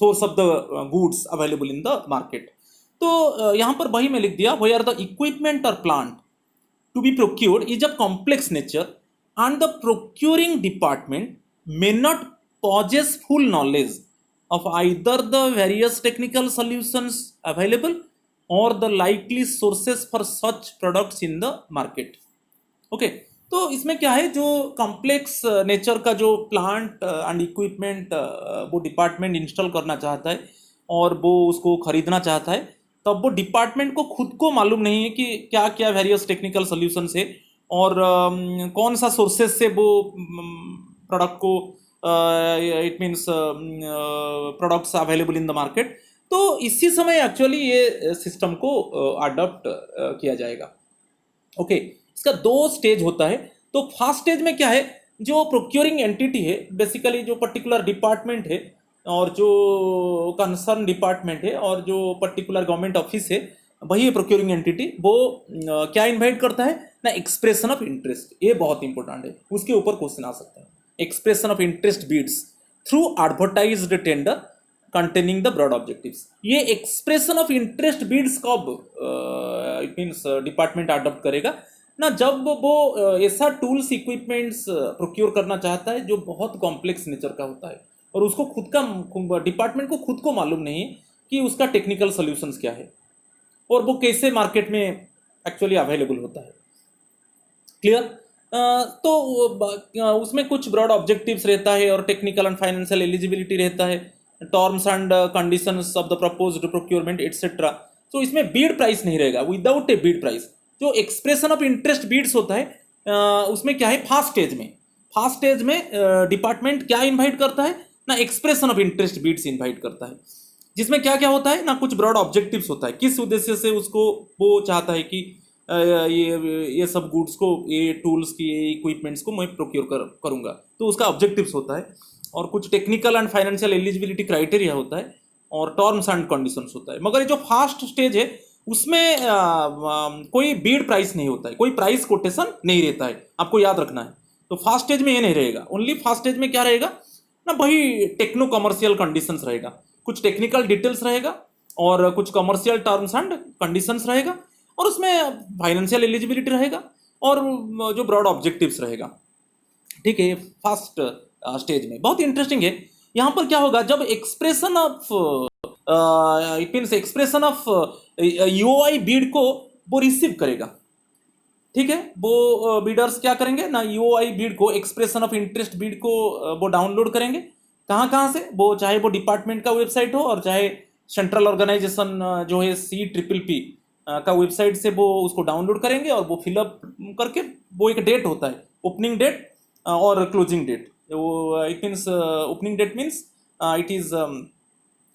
source of the goods available in the market. तो यहाँ पर वही मैं लिख दिया, where the equipment or plant to be procured is of complex nature and the procuring department may not possess full knowledge of either the various technical solutions available or the likely sources for such products in the market. Okay, तो इसमें क्या है, जो complex nature का जो plant and equipment वो department install करना चाहता है और वो उसको खरीदना चाहता है, तब वो डिपार्टमेंट को खुद को मालूम नहीं है कि क्या क्या वेरियस टेक्निकल सॉल्यूशंस है और कौन सा सोर्सेज से वो प्रोडक्ट को it means products available in the market. तो इसी समय एक्चुअली ये सिस्टम को अडॉप्ट किया जाएगा। ओके, इसका दो स्टेज होता है। तो फर्स्ट स्टेज में क्या है, जो प्रोक्योरिंग एंटिटी है, बेसिकली जो पर्टिकुलर डिपार्टमेंट है और जो कंसर्न डिपार्टमेंट है और जो पर्टिकुलर गवर्नमेंट ऑफिस है, वही प्रोक्योरिंग एंटिटी, वो क्या इन्वाइट करता है ना, एक्सप्रेशन ऑफ इंटरेस्ट। ये बहुत इंपॉर्टेंट है, उसके ऊपर क्वेश्चन आ सकता है। Expression of interest bids through advertised tender containing the broad objectives. ये एक्सप्रेशन ऑफ इंटरेस्ट बिड्स कब इट मीन्स डिपार्टमेंट अडॉप्ट करेगा ना, जब वो ऐसा टूल्स इक्विपमेंट्स प्रोक्योर करना चाहता है जो बहुत कॉम्प्लेक्स नेचर का होता है और उसको खुद का डिपार्टमेंट को खुद को मालूम नहीं कि उसका टेक्निकल सॉल्यूशंस क्या है और वो कैसे मार्केट में एक्चुअली अवेलेबल होता है। क्लियर? तो उसमें कुछ ब्रॉड ऑब्जेक्टिव्स रहता है और टेक्निकल एंड फाइनेंशियल एलिजिबिलिटी रहता है, terms and conditions of the proposed procurement etcetera. तो इसमें बीड प्राइस नहीं रहेगा, विदाउट ए बीड प्राइस। जो एक्सप्रेशन ऑफ इंटरेस्ट बीड्स होता है उसमें क्या है, फास्ट स्टेज में, फास्ट स्टेज में डिपार्टमेंट क्या इन्वाइट करता है ना, expression of interest beads invite करता है, जिसमें क्या क्या होता है ना, कुछ ब्रॉड ऑब्जेक्टिव्स होता है, किस उद्देश्य से उसको वो चाहता है कि ये सब गुड्स को, ये टूल्स की, ये इक्विपमेंट्स को मैं प्रोक्योर करूंगा, तो उसका ऑब्जेक्टिव्स होता है। और कुछ technical and financial eligibility criteria होता है और टर्म्स एंड कंडीशंस होता है। मगर ये जो फास्ट स्टेज है उसमें कोई बीड प्राइस नहीं होता है, कोई प्राइस कोटेशन नहीं रहता है, आपको याद रखना है। तो फास्ट स्टेज में ये नहीं रहेगा, ओनली फास्ट स्टेज में क्या रहेगा ना, वही टेक्नो कमर्शियल कंडीशंस रहेगा, कुछ टेक्निकल डिटेल्स रहेगा और कुछ कमर्शियल टर्म्स एंड कंडीशंस रहेगा, और उसमें फाइनेंशियल एलिजिबिलिटी रहेगा और जो ब्रॉड ऑब्जेक्टिव्स रहेगा। ठीक है, फास्ट स्टेज में बहुत इंटरेस्टिंग है। यहाँ पर क्या होगा, जब expression of it means expression of EOI bid को वो रिसीव करेगा। ठीक है, वो बीडर्स क्या करेंगे ना, यूओआई बीड को, एक्सप्रेशन ऑफ इंटरेस्ट बीड को वो डाउनलोड करेंगे। कहाँ कहाँ से, वो चाहे वो डिपार्टमेंट का वेबसाइट हो और चाहे सेंट्रल ऑर्गेनाइजेशन जो है CPPP का वेबसाइट से वो उसको डाउनलोड करेंगे और वो फिलअप करके, वो एक डेट होता है, ओपनिंग डेट और क्लोजिंग डेट। वो it means opening that means it is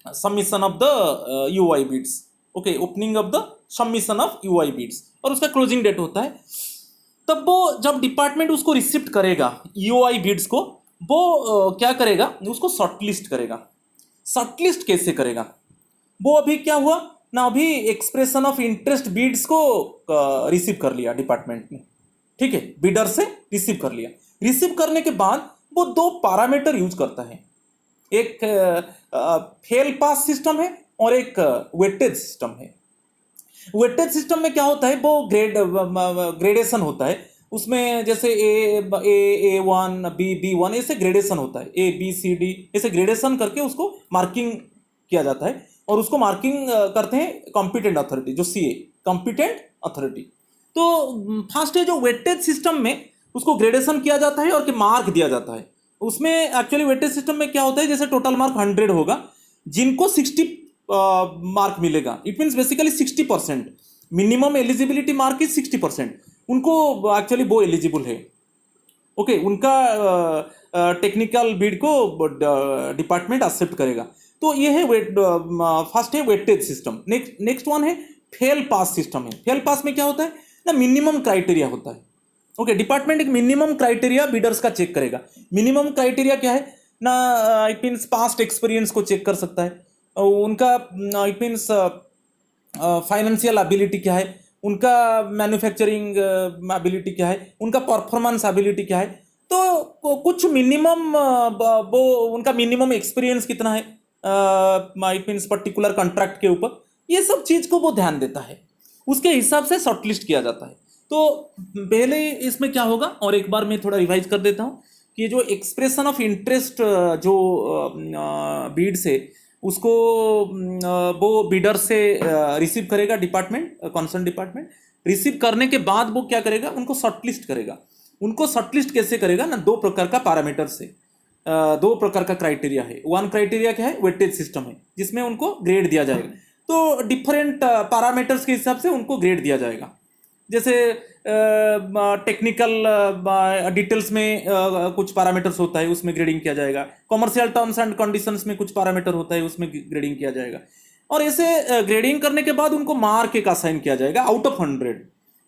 submission of the UI beads, okay, opening of the submission of UI beads, और उसका क्लोजिंग डेट होता है। तब वो जब डिपार्टमेंट उसको रिसिप्ट करेगा यूआई बीड्स को, वो क्या करेगा, उसको शॉर्टलिस्ट करेगा। शॉर्टलिस्ट कैसे करेगा, वो अभी क्या हुआ ना, अभी एक्सप्रेशन ऑफ इंटरेस्ट बीड्स को रिसीव कर लिया डिपार्टमेंट ने। ठीक है, बीडर से रिसीव कर लिया। रिसीव करने के बाद वो दो पैरामीटर यूज करता है, एक फेल पास सिस्टम है और एक वेटेज सिस्टम है। वेटेज सिस्टम में क्या होता है, वो ग्रेडेशन होता है उसमें, जैसे A1 B1 ऐसे ग्रेडेशन होता है, ABCD ऐसे ग्रेडेशन करके उसको मार्किंग किया जाता है, और उसको मार्किंग करते हैं कॉम्पिटेंट अथॉरिटी, जो CA कॉम्पिटेंट अथॉरिटी। तो फर्स्ट है जो वेटेज सिस्टम में उसको ग्रेडेशन किया जाता है और मार्क दिया जाता है। उसमें एक्चुअली वेटेज सिस्टम में क्या होता है, जैसे टोटल मार्क 100 होगा, जिनको 60 मार्क मिलेगा, it means basically 60%, minimum eligibility mark is 60%, उनको एक्चुअली वो एलिजिबल है। ओके, उनका टेक्निकल बीड को डिपार्टमेंट एक्सेप्ट करेगा। तो ये है फर्स्ट है वेटेज सिस्टम। नेक्स्ट वन है फेल पास सिस्टम है। फेल पास में क्या होता है ना, मिनिमम क्राइटेरिया होता है। ओके, डिपार्टमेंट एक मिनिमम क्राइटेरिया बीडर्स का चेक करेगा। मिनिमम क्राइटेरिया क्या है ना, इट मीन्स पास्ट एक्सपीरियंस को चेक कर सकता है, उनका इट मीन्स फाइनेंशियल एबिलिटी क्या है, उनका मैन्युफैक्चरिंग एबिलिटी क्या है, उनका परफॉर्मेंस एबिलिटी क्या है। तो कुछ मिनिमम वो उनका मिनिमम एक्सपीरियंस कितना है इट मीन्स पर्टिकुलर कॉन्ट्रैक्ट के ऊपर, ये सब चीज़ को वो ध्यान देता है, उसके हिसाब से शॉर्टलिस्ट किया जाता है। तो पहले इसमें क्या होगा, और एक बार मैं थोड़ा रिवाइज कर देता हूँ कि जो एक्सप्रेशन ऑफ इंटरेस्ट जो बीड से उसको वो बीडर से रिसीव करेगा डिपार्टमेंट, कंसर्न डिपार्टमेंट। रिसीव करने के बाद वो क्या करेगा, उनको शॉर्टलिस्ट करेगा। उनको शॉर्टलिस्ट कैसे करेगा ना, दो प्रकार का पैरामीटर से, दो प्रकार का क्राइटेरिया है। वन क्राइटेरिया क्या है, वेटेज सिस्टम है, जिसमें उनको ग्रेड दिया जाएगा। तो डिफरेंट पैरामीटर्स के हिसाब से उनको ग्रेड दिया जाएगा। जैसे टेक्निकल डिटेल्स में कुछ पैरामीटर्स होता है, उसमें ग्रेडिंग किया जाएगा। कमर्शियल टर्म्स एंड कंडीशंस में कुछ पैरामीटर होता है, उसमें ग्रेडिंग किया जाएगा। और ऐसे ग्रेडिंग करने के बाद उनको मार्क एक असाइन किया जाएगा आउट ऑफ 100।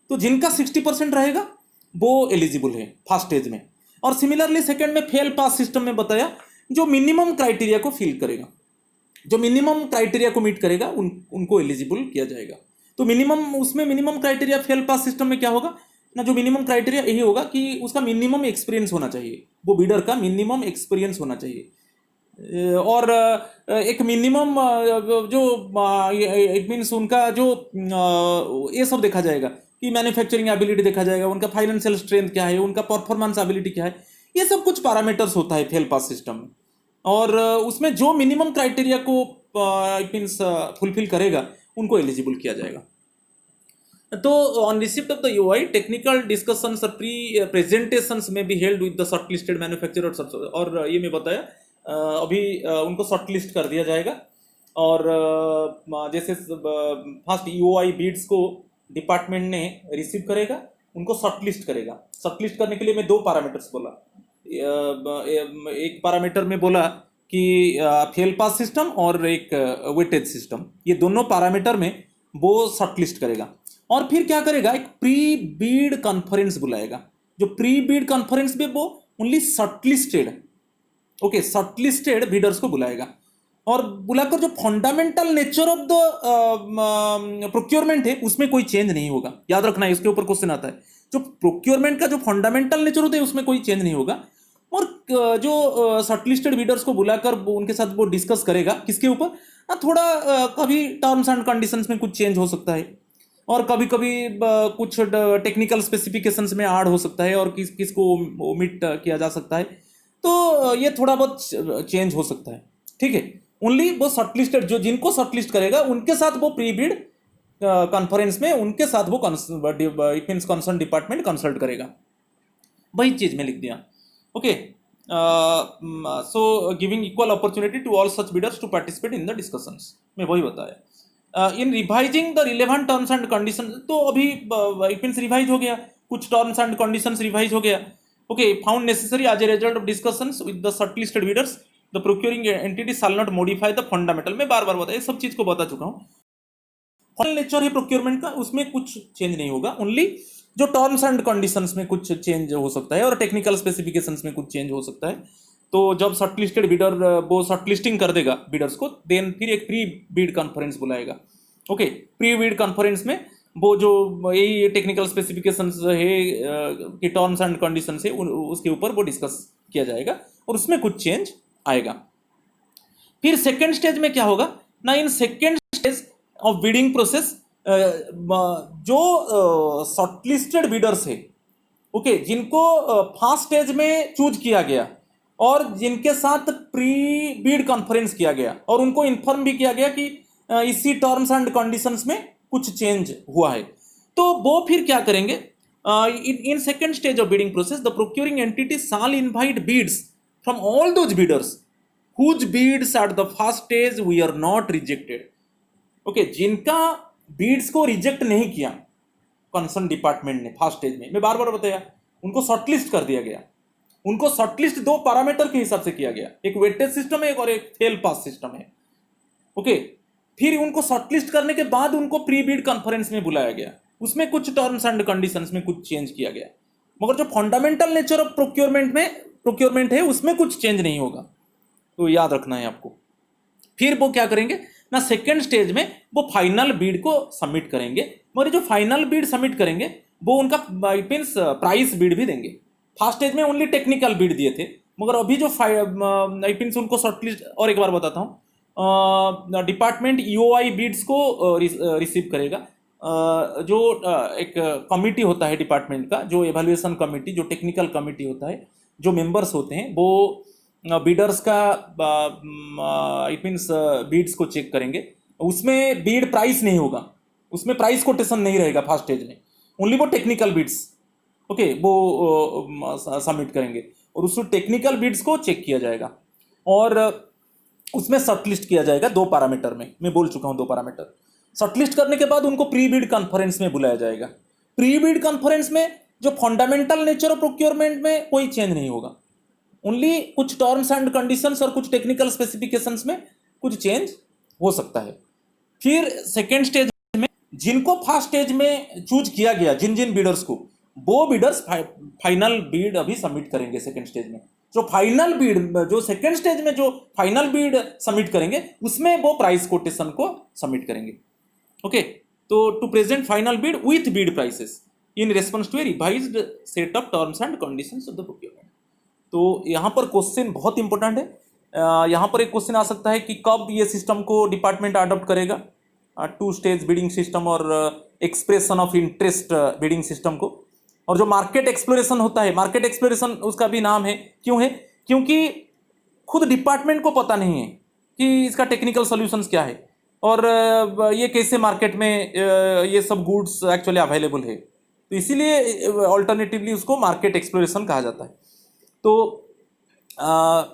तो जिनका 60% रहेगा वो एलिजिबल है फर्स्ट स्टेज में। और सिमिलरली सेकेंड में फेल पास सिस्टम में बताया, जो मिनिमम क्राइटेरिया को फिल करेगा, जो मिनिमम क्राइटेरिया को मीट करेगा, उनको एलिजिबल किया जाएगा। तो मिनिमम, उसमें minimum criteria fail pass system में क्या होगा ना, जो मिनिमम क्राइटेरिया यही होगा कि उसका मिनिमम एक्सपीरियंस होना चाहिए, वो बीडर का मिनिमम एक्सपीरियंस होना चाहिए। और एक मिनिमम जो इट मीन्स उनका जो ये सब देखा जाएगा कि मैन्युफैक्चरिंग एबिलिटी देखा जाएगा, उनका फाइनेंशियल स्ट्रेंथ क्या है, उनका परफॉर्मेंस एबिलिटी क्या है, ये सब कुछ पैरामीटर्स होता है फेल पास सिस्टम में। और उसमें जो मिनिमम क्राइटेरिया को इट मीन्स फुलफिल करेगा, उनको एलिजिबल किया जाएगा। तो on receipt of the UI technical discussions और प्री प्रेजेंटेशंस में be held with the shortlisted manufacturer, और ये मैं बताया अभी उनको शॉर्टलिस्ट कर दिया जाएगा। और जैसे फर्स्ट यूआई बीड्स को डिपार्टमेंट ने रिसीव करेगा, उनको शॉर्टलिस्ट करेगा। शॉर्टलिस्ट करने के लिए मैं दो पैरामीटर्स बोला। एक पैरामीटर में बोला कि फेल पास सिस्टम और एक वेटेज सिस्टम, ये दोनों पैरामीटर में वो शॉर्टलिस्ट करेगा। और फिर क्या करेगा, एक प्री बीड कॉन्फ्रेंस बुलाएगा। जो प्री बीड कॉन्फ्रेंस में वो only shortlisted, okay, shortlisted Bidder's को बुलाएगा। और बुलाकर जो fundamental nature of the procurement है उसमें कोई चेंज नहीं होगा। याद रखना है, इसके ऊपर क्वेश्चन आता है। जो प्रोक्योरमेंट का जो फंडामेंटल नेचर होता है उसमें कोई चेंज नहीं होगा। और जो शॉर्टलिस्टेड बीडर्स को बुलाकर उनके साथ वो डिस्कस करेगा किसके ऊपर, थोड़ा कभी टर्म्स एंड कंडीशंस में कुछ चेंज हो सकता है, और कभी कभी कुछ टेक्निकल स्पेसिफिकेशंस में ऐड हो सकता है, और किसको ओमिट किया जा सकता है। तो ये थोड़ा बहुत चेंज हो सकता है, ठीक है। ओनली वो शॉर्टलिस्टेड, जो जिनको शॉर्टलिस्ट करेगा उनके साथ वो प्री बीड कॉन्फ्रेंस में उनके साथ वो कंसर्न डिपार्टमेंट कंसल्ट करेगा। वही चीज में लिख दिया, okay. So giving equal opportunity to all such bidders to participate in the discussions, मैं वही बताया। In revising the relevant terms and condition, तो अभी इट मीन्स रिवाइज हो गया, कुछ टर्म्स एंड कंडीशंस रिवाइज हो गया, okay. Found necessary as a result of discussions with the shortlisted bidders the procuring entity shall not modify the fundamental. मैं बार बार बताया, सब चीज को बता चुका हूँ। फंडामेंटल नेचर है प्रोक्योरमेंट का, उसमें कुछ चेंज नहीं होगा। ओनली जो टर्म्स एंड कंडीशंस में कुछ चेंज हो सकता है और टेक्निकल स्पेसिफिकेशंस में कुछ चेंज हो सकता है। तो जब शॉर्टलिस्टेड बिडर वो शॉर्टलिस्टिंग कर देगा बिडर्स को, देन फिर एक प्री बीड कॉन्फ्रेंस बुलाएगा, ओके। प्री बीड कॉन्फ्रेंस में वो जो यही टेक्निकल स्पेसिफिकेशंस है कि टर्म्स एंड कंडीशंस है उसके ऊपर वो डिस्कस किया जाएगा और उसमें कुछ चेंज आएगा। फिर सेकेंड स्टेज में क्या होगा ना, इन second stage of bidding process जो शॉर्टलिस्टेड बिडर्स है, ओके, जिनको फर्स्ट स्टेज में चूज किया गया और जिनके साथ प्री बीड कॉन्फ्रेंस किया गया और उनको इन्फॉर्म भी किया गया कि इसी टर्म्स एंड कंडीशंस में कुछ चेंज हुआ है, तो वो फिर क्या करेंगे, in second stage of bidding process the procuring entity shall invite bids from all those bidders whose bids at the first stage we are not rejected, okay, जिनका बीड्स को रिजेक्ट नहीं किया कंसर्न डिपार्टमेंट ने first stage में, मैं बार बार बताया, उनको शॉर्टलिस्ट कर दिया गया। उनको शॉर्टलिस्ट दो पैरामीटर के हिसाब से किया गया, एक वेटेज सिस्टम है और एक फेल पास सिस्टम है, ओके। फिर उनको शॉर्टलिस्ट करने के बाद उनको प्री बीड कॉन्फ्रेंस में बुलाया गया, उसमें कुछ टर्म्स एंड कंडीशंस में कुछ चेंज किया गया, मगर जो फंडामेंटल नेचर ऑफ प्रोक्योरमेंट है उसमें कुछ चेंज नहीं होगा, तो याद रखना है आपको। फिर वो क्या करेंगे ना, सेकेंड स्टेज में वो फाइनल बीड को सबमिट करेंगे, मगर जो फाइनल बीड सबमिट करेंगे वो उनका मीन्स प्राइस बीड भी देंगे। फर्स्ट स्टेज में ओनली टेक्निकल बीड दिए थे, मगर अभी जो मीन्स उनको शॉर्टलिस्ट, और एक बार बताता हूँ, डिपार्टमेंट ईओआई बीड्स को रिसीव करेगा। जो एक कमिटी होता है डिपार्टमेंट का, जो एवेल्युएशन कमिटी, जो टेक्निकल कमिटी होता है, जो मेंबर्स होते हैं वो बीडर्स का इट मीन्स बीड्स को चेक करेंगे। उसमेमें बीड प्राइस नहीं होगा, उसमें प्राइस कोटेशन नहीं रहेगा फर्स्ट स्टेज में, ओनली वो टेक्निकल बीड्स, ओके, वो सबमिट करेंगे और उस टेक्निकल बीड्स को चेक किया जाएगा और उसमें शॉर्टलिस्ट किया जाएगा दो पैरामीटर में, मैं बोल चुका हूँ दो पैरामीटर। शॉर्टलिस्ट करने के बाद उनको प्री बीड कॉन्फ्रेंस में बुलाया जाएगा। प्री बीड कॉन्फ्रेंस में जो फंडामेंटल नेचर ऑफ प्रोक्योरमेंट में कोई चेंज नहीं होगा, ओनली कुछ टर्म्स एंड कंडीशंस और कुछ टेक्निकल स्पेसिफिकेशंस में कुछ चेंज हो सकता है। फिर सेकेंड स्टेज में जिनको फर्स्ट स्टेज में चूज किया गया, जिन जिन बीडर्स को, वो बीडर्स फाइनल बीड अभी सबमिट करेंगे सेकेंड स्टेज में। जो फाइनल बीड, जो सेकेंड स्टेज में जो फाइनल बीड सबमिट करेंगे उसमें वो प्राइस कोटेशन को सबमिट करेंगे, ओके। तो to present final bid with bid prices in response to a revised set of terms and conditions of the procurement. तो यहाँ पर क्वेश्चन बहुत इंपॉर्टेंट है। यहाँ पर एक क्वेश्चन आ सकता है कि कब ये सिस्टम को डिपार्टमेंट अडॉप्ट करेगा, टू स्टेज बिडिंग सिस्टम और expression of interest bidding system को। और जो मार्केट एक्सप्लोरेशन होता है, मार्केट एक्सप्लोरेशन उसका भी नाम है, क्यों है, क्योंकि खुद डिपार्टमेंट को पता नहीं है कि इसका टेक्निकल सॉल्यूशंस क्या है। और ये कैसे मार्केट में ये सब गुड्स एक्चुअली अवेलेबल है, तो इसीलिए ऑल्टरनेटिवली उसको मार्केट एक्सप्लोरेशन कहा जाता है। तो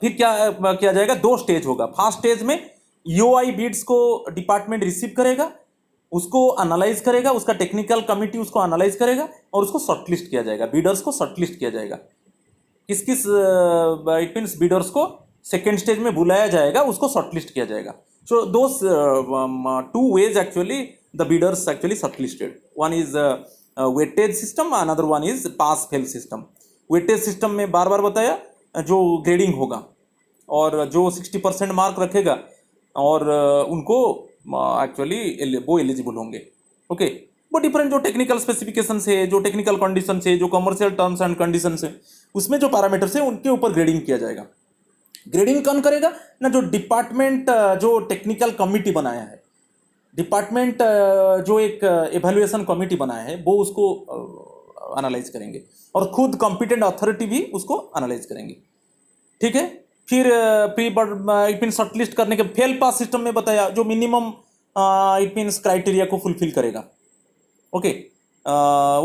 फिर क्या किया जाएगा, दो स्टेज होगा। फर्स्ट स्टेज में ईओआई बीड्स को डिपार्टमेंट रिसीव करेगा, उसको एनालाइज करेगा, उसका टेक्निकल कमिटी उसको एनालाइज करेगा और उसको शॉर्टलिस्ट किया जाएगा, बीडर्स को शॉर्टलिस्ट किया जाएगा। किस किस इट मीन्स बीडर्स को सेकेंड स्टेज में बुलाया जाएगा, उसको शॉर्टलिस्ट किया जाएगा। So those two ways actually the bidders actually shortlisted, one is weightage system, another one is pass fail system. Weightage system में बार बार बताया जो ग्रेडिंग होगा और जो 60% मार्क रखेगा और उनको एक्चुअली वो एलिजिबल होंगे। ओके, वो डिफरेंट जो टेक्निकल स्पेसिफिकेशन है, जो टेक्निकल कंडीशन है, जो कमर्शियल टर्म्स एंड कंडीशन है, उसमें जो पैरामीटर्स है उनके ऊपर ग्रेडिंग किया जाएगा। ग्रेडिंग कौन करेगा ना, जो डिपार्टमेंट जो टेक्निकल कमिटी बनाया है, डिपार्टमेंट जो एक एवेल्युएशन कमिटी बनाया है वो उसको एनालाइज करेंगे और खुद कॉम्पिटेंट अथॉरिटी भी उसको एनालाइज करेंगे। ठीक है, फिर प्री इट मीन शॉर्टलिस्ट करने के फेल पास सिस्टम में बताया जो मिनिमम इट मीन्स क्राइटेरिया को फुलफिल करेगा। ओके,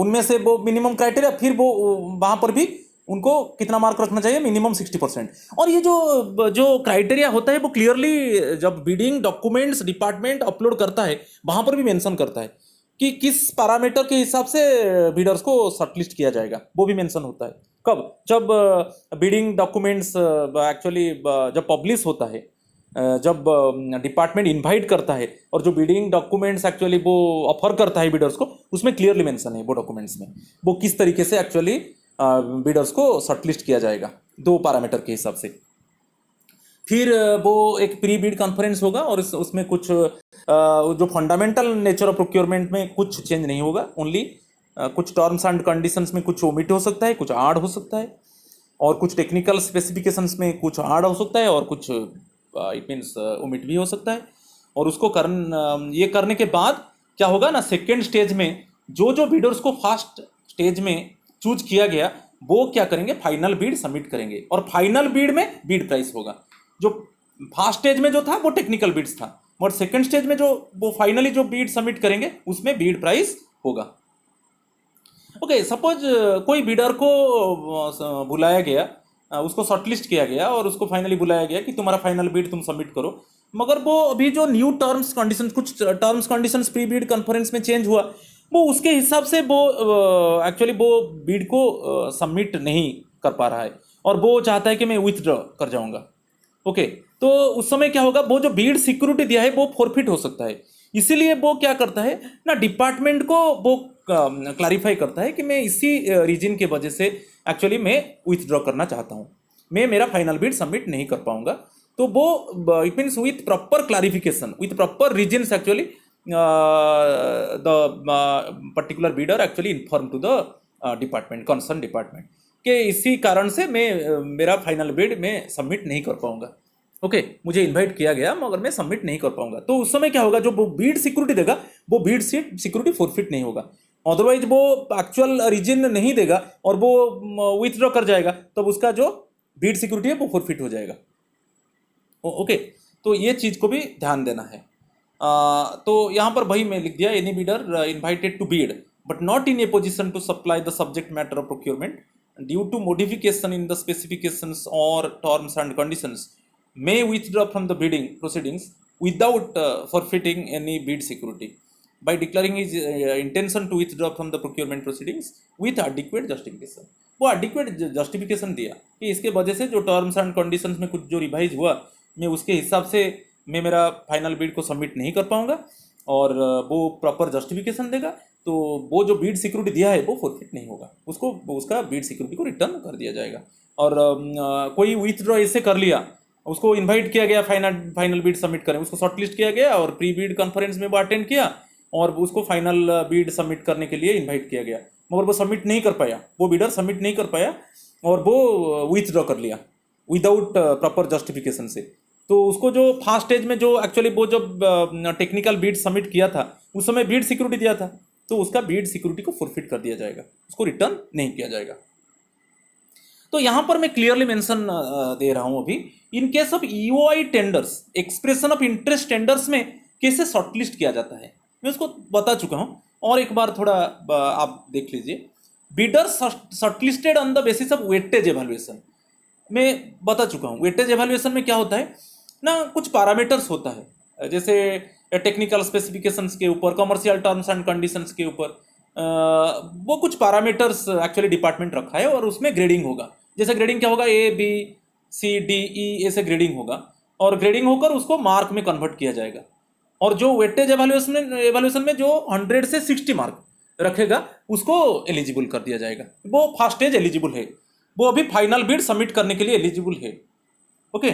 उनमें से वो मिनिमम क्राइटेरिया, फिर वो वहाँ पर भी उनको कितना मार्क रखना चाहिए, मिनिमम 60%। और ये जो क्राइटेरिया होता है वो क्लियरली जब बिडिंग डॉक्यूमेंट्स डिपार्टमेंट अपलोड करता है वहाँ पर भी मेंशन करता है कि किस पैरामीटर के हिसाब से बिडर्स को शॉर्टलिस्ट किया जाएगा, वो भी मेंशन होता है। कब, जब बिडिंग डॉक्यूमेंट्स एक्चुअली जब पब्लिश होता है, जब डिपार्टमेंट इनवाइट करता है और जो बिडिंग डॉक्यूमेंट्स एक्चुअली वो ऑफर करता है बिडर्स को, उसमें क्लियरली मेंशन है वो डॉक्यूमेंट्स में वो किस तरीके से एक्चुअली बिडर्स को शॉर्टलिस्ट किया जाएगा, दो पैरामीटर के हिसाब से। फिर वो एक प्री बिड कॉन्फ्रेंस होगा और उसमें कुछ जो फंडामेंटल नेचर ऑफ प्रोक्योरमेंट में कुछ चेंज नहीं होगा, ओनली कुछ टर्म्स एंड कंडीशंस में कुछ ओमिट हो सकता है, कुछ ऐड हो सकता है, और कुछ टेक्निकल स्पेसिफिकेशंस में कुछ ऐड हो सकता है और कुछ इट मीन्स ओमिट भी हो सकता है। और उसको ये करने के बाद क्या होगा ना, सेकेंड स्टेज में जो बिडर्स को फर्स्ट स्टेज में चूज किया गया वो क्या करेंगे, फाइनल बीड सबमिट करेंगे और फाइनल बीड में बीड प्राइस होगा। जो फर्स्ट स्टेज में जो था वो टेक्निकल बीड्स था, और सेकेंड स्टेज में जो वो फाइनली जो बीड सबमिट करेंगे उसमें बीड प्राइस होगा। ओके, सपोज कोई बीडर को बुलाया गया, उसको शॉर्टलिस्ट किया गया और उसको फाइनली बुलाया गया कि तुम्हारा फाइनल बीड तुम सबमिट करो, मगर वो अभी जो न्यू टर्म्स कंडीशन, कुछ terms conditions pre bid conference में चेंज हुआ, वो उसके हिसाब से वो एक्चुअली वो बीड को सबमिट नहीं कर पा रहा है और वो चाहता है कि मैं विथड्रॉ कर जाऊंगा। ओके, तो उस समय क्या होगा, वो जो बीड सिक्योरिटी दिया है वो फॉरफिट हो सकता है। इसीलिए वो क्या करता है ना, डिपार्टमेंट को वो क्लैरिफाई करता है कि मैं इसी रीजन के वजह से एक्चुअली मैं विथड्रॉ करना चाहता हूँ, मैं मेरा फाइनल बीड सबमिट नहीं कर पाऊंगा। तो वो it means with proper clarification, with proper reasons actually the particular bidder actually inform to the department, concern department, कि इसी कारण से मैं मेरा फाइनल बीड मैं सबमिट नहीं कर पाऊंगा। ओके, मुझे इनवाइट किया गया मगर मैं सबमिट नहीं कर पाऊंगा। तो उस समय क्या होगा, जो वो बीड सिक्योरिटी देगा वो बीड सिक्योरिटी फॉरफिट नहीं होगा। अदरवाइज वो एक्चुअल रीजन नहीं देगा और वो विथड्रॉ कर जाएगा, तब उसका जो बीड सिक्योरिटी है वो फॉरफिट हो जाएगा। ओके, तो ये चीज़ को भी ध्यान देना है। तो यहाँ पर भाई मैं लिख दिया, any bidder invited to bid but not in a position to supply the subject matter of procurement due to modification in the specifications or terms and conditions may withdraw from the bidding proceedings without forfeiting any bid security by declaring his intention to withdraw from the procurement proceedings with adequate justification। वो adequate justification दिया कि इसके वजह से जो terms and conditions में कुछ जो रिवाइज हुआ, मैं उसके हिसाब से मैं मेरा फाइनल बीड को सबमिट नहीं कर पाऊंगा, और वो प्रॉपर जस्टिफिकेशन देगा, तो वो जो बीड सिक्योरिटी दिया है वो फॉरफिट नहीं होगा, उसको उसका बीड सिक्योरिटी को रिटर्न कर दिया जाएगा। और कोई विथड्रॉ ऐसे कर लिया, उसको इनवाइट किया गया फाइनल बीड सबमिट करें, उसको शॉर्टलिस्ट किया गया और प्री बीड कॉन्फ्रेंस में वो अटेंड किया और उसको फाइनल बीड सबमिट करने के लिए इन्वाइट किया गया, मगर वो सबमिट नहीं कर पाया, वो बीडर सबमिट नहीं कर पाया और वो विथड्रॉ कर लिया विदाउट प्रॉपर जस्टिफिकेशन से। तो उसको जो फर्स्ट स्टेज में जो एक्चुअली वो जब टेक्निकल बीड सबमिट किया था उस समय बीड सिक्योरिटी दिया था, तो उसका बीड सिक्योरिटी को फॉरफिट कर दिया जाएगा, उसको रिटर्न नहीं किया जाएगा। तो यहां पर मैं क्लियरली मेंशन दे रहा हूं अभी, इन case of EOI tenders, expression of interest tenders में कैसे शॉर्टलिस्ट किया जाता है मैं उसको बता चुका हूँ, और एक बार थोड़ा आप देख लीजिए। Bidder shortlisted on the basis of weightage evaluation, मैं बता चुका हूँ। वेटेज एवेल्युएशन में क्या होता है ना, कुछ पैरामीटर्स होता है, जैसे टेक्निकल स्पेसिफिकेशंस के ऊपर, कमर्शियल टर्म्स एंड कंडीशंस के ऊपर, वो कुछ पैरामीटर्स एक्चुअली डिपार्टमेंट रखा है, और उसमें ग्रेडिंग होगा। जैसे ग्रेडिंग क्या होगा, A B C D E ऐसे ग्रेडिंग होगा, और ग्रेडिंग होकर उसको मार्क में कन्वर्ट किया जाएगा। और जो वेटेज एवेल्युएशन में जो 100 से 60 मार्क रखेगा उसको एलिजिबल कर दिया जाएगा, वो फर्स्ट स्टेज एलिजिबल है, वो अभी फाइनल बिड सबमिट करने के लिए एलिजिबल है। ओके,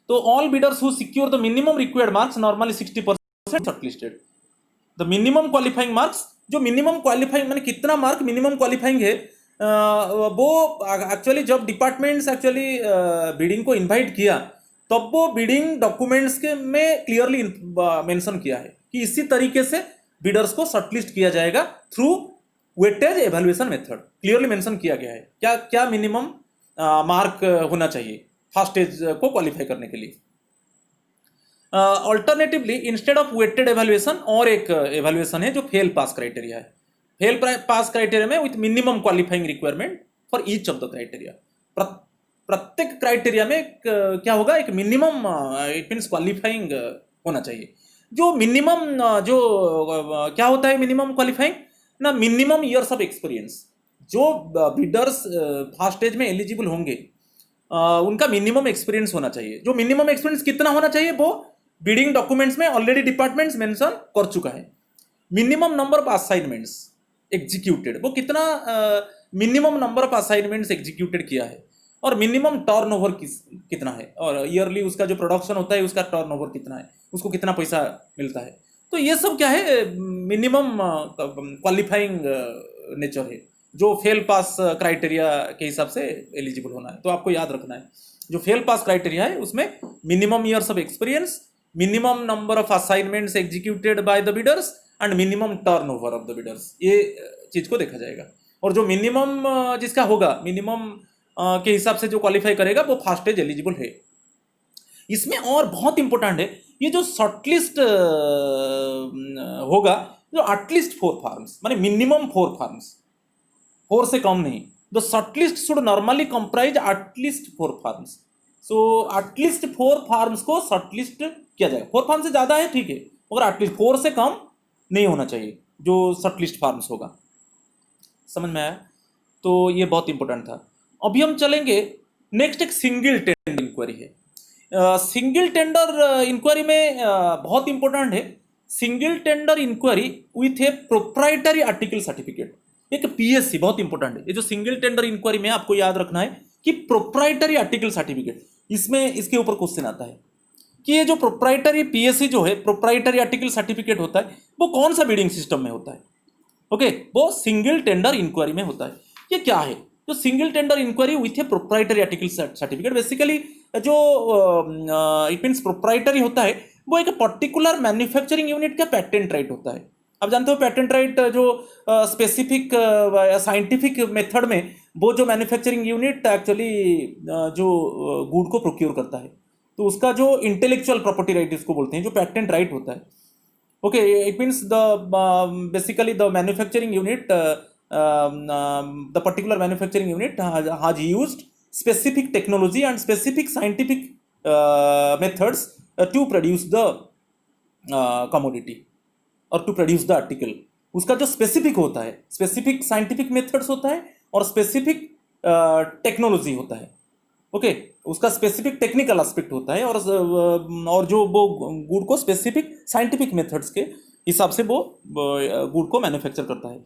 तो all bidders who secure the minimum required marks normally 60% shortlisted. The minimum qualifying marks, जो मिनिमम क्वालिफाइंग मैंने कितना मार्क मिनिमम क्वालिफाइंग है, वो एक्चुअली जब डिपार्टमेंट्स एक्चुअली बिडिंग को इनवाइट किया तब वो बिडिंग डॉक्यूमेंट्स के में क्लियरली मेंशन किया है कि इसी तरीके से बिडर्स को शॉर्टलिस्ट किया जाएगा through weightage evaluation method. Clearly mention किया गया है क्या क्या मिनिमम मार्क होना चाहिए फर्स्ट स्टेज को क्वालिफाई करने के लिए। Alternatively instead of weighted evaluation और एक एवेल्युएशन है जो फेल पास क्राइटेरिया है। फेल पास क्राइटेरिया में with minimum qualifying requirement for each of the criteria, प्रत्येक क्राइटेरिया में क्या होगा, एक मिनिमम इट मीन्स क्वालिफाइंग होना चाहिए। जो मिनिमम जो क्या होता है मिनिमम क्वालिफाइंग ना, मिनिमम ईयर्स ऑफ एक्सपीरियंस। जो बिडर्स फर्स्ट स्टेज में एलिजिबल होंगे उनका मिनिमम एक्सपीरियंस होना चाहिए। जो मिनिमम एक्सपीरियंस कितना होना चाहिए वो बिडिंग डॉक्यूमेंट्स में ऑलरेडी डिपार्टमेंट्स मेंशन कर चुका है। Minimum number of assignments executed, वो कितना minimum number of assignments executed किया है, और मिनिमम टर्नओवर कितना है, और ईयरली उसका जो प्रोडक्शन होता है उसका टर्नओवर कितना है, उसको कितना पैसा मिलता है। तो ये सब क्या है, मिनिमम क्वालिफाइंग नेचर है जो फेल पास क्राइटेरिया के हिसाब से एलिजिबल होना है। तो आपको याद रखना है जो फेल पास क्राइटेरिया है उसमें minimum years of experience, minimum number of assignments executed by the bidders and minimum turnover of the bidders, ये चीज को देखा जाएगा। और जो मिनिमम जिसका होगा, मिनिमम के हिसाब से जो क्वालिफाई करेगा वो फर्स्ट स्टेज एलिजिबल है। इसमें और बहुत इंपॉर्टेंट है, ये जो शॉर्टलिस्ट होगा जो एटलीस्ट 4 फार्म्स, माने मिनिमम 4 फार्म्स, 4 से कम नहीं। The shortlist should normally comprise at least 4 farms. So at least 4 farms को शॉर्टलिस्ट किया जाएगा। 4 फार्म से ज्यादा है ठीक है, मगर एटलीस्ट 4 से कम नहीं होना चाहिए जो शॉर्टलिस्ट फार्म्स होगा। समझ में आया? तो ये बहुत इंपॉर्टेंट था। अभी हम चलेंगे नेक्स्ट, एक सिंगल टेंडर इंक्वायरी है। सिंगल टेंडर इंक्वायरी में बहुत इंपॉर्टेंट है single tender inquiry with a proprietary article certificate, एक पीएससी, बहुत इंपॉर्टेंट है। ये जो सिंगल टेंडर इंक्वायरी में आपको याद रखना है कि प्रोप्राइटरी आर्टिकल सर्टिफिकेट, इसमें इसके ऊपर क्वेश्चन आता है कि ये जो प्रोप्राइटरी पीएससी जो है, प्रोप्राइटरी आर्टिकल सर्टिफिकेट होता है, वो कौन सा बिडिंग सिस्टम में होता है? ओके, वो सिंगल टेंडर इंक्वायरी में होता है। ये क्या है? जो single tender inquiry with a proprietary article certificate, basically जो इट मीन्स प्रोप्राइटरी होता है वो एक पर्टिकुलर मैन्युफैक्चरिंग यूनिट का पेटेंट राइट होता है। आप जानते हो पेटेंट राइट जो स्पेसिफिक साइंटिफिक मेथड में वो जो मैन्युफैक्चरिंग यूनिट एक्चुअली जो गुड को प्रोक्योर करता है, तो उसका जो इंटेलेक्चुअल प्रॉपर्टी राइट इसको बोलते हैं, जो पेटेंट राइट होता है। Okay, it means the basically the manufacturing unit, the particular manufacturing unit has used specific technology and specific scientific methods to produce the commodity or to produce the article। उसका जो specific होता है, specific scientific methods होता है और specific technology होता है। Okay, उसका स्पेसिफिक टेक्निकल एस्पेक्ट होता है, और जो वो गुड को स्पेसिफिक साइंटिफिक मेथड्स के हिसाब से वो गुड को मैन्युफैक्चर करता है।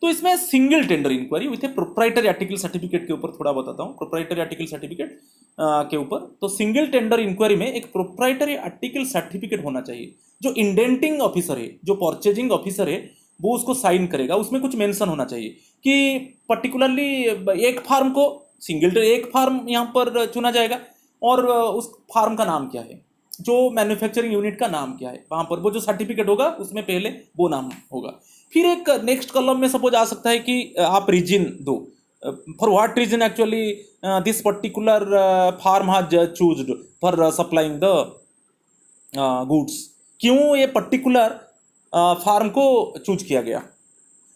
तो इसमें single tender inquiry with a proprietary article certificate के ऊपर थोड़ा बताता हूँ, प्रोप्राइटरी आर्टिकल सर्टिफिकेट के ऊपर। तो सिंगल टेंडर इंक्वायरी में एक प्रोप्राइटरी आर्टिकल सर्टिफिकेट होना चाहिए। जो इंडेंटिंग ऑफिसर है, जो परचेजिंग ऑफिसर है, वो उसको साइन करेगा। उसमें कुछ मेंशन होना चाहिए कि पर्टिकुलरली एक फार्म को सिंगल एक फार्म यहाँ पर चुना जाएगा, और उस फार्म का नाम क्या है, जो मैन्युफैक्चरिंग यूनिट का नाम क्या है, वहाँ पर वो जो सर्टिफिकेट होगा उसमें पहले वो नाम होगा। फिर एक नेक्स्ट कॉलम में सपोज आ सकता है कि आप रीजन दो, for what reason actually this particular firm has chosen for supplying the goods. क्यों ये पर्टिकुलर फार्म को चूज किया गया।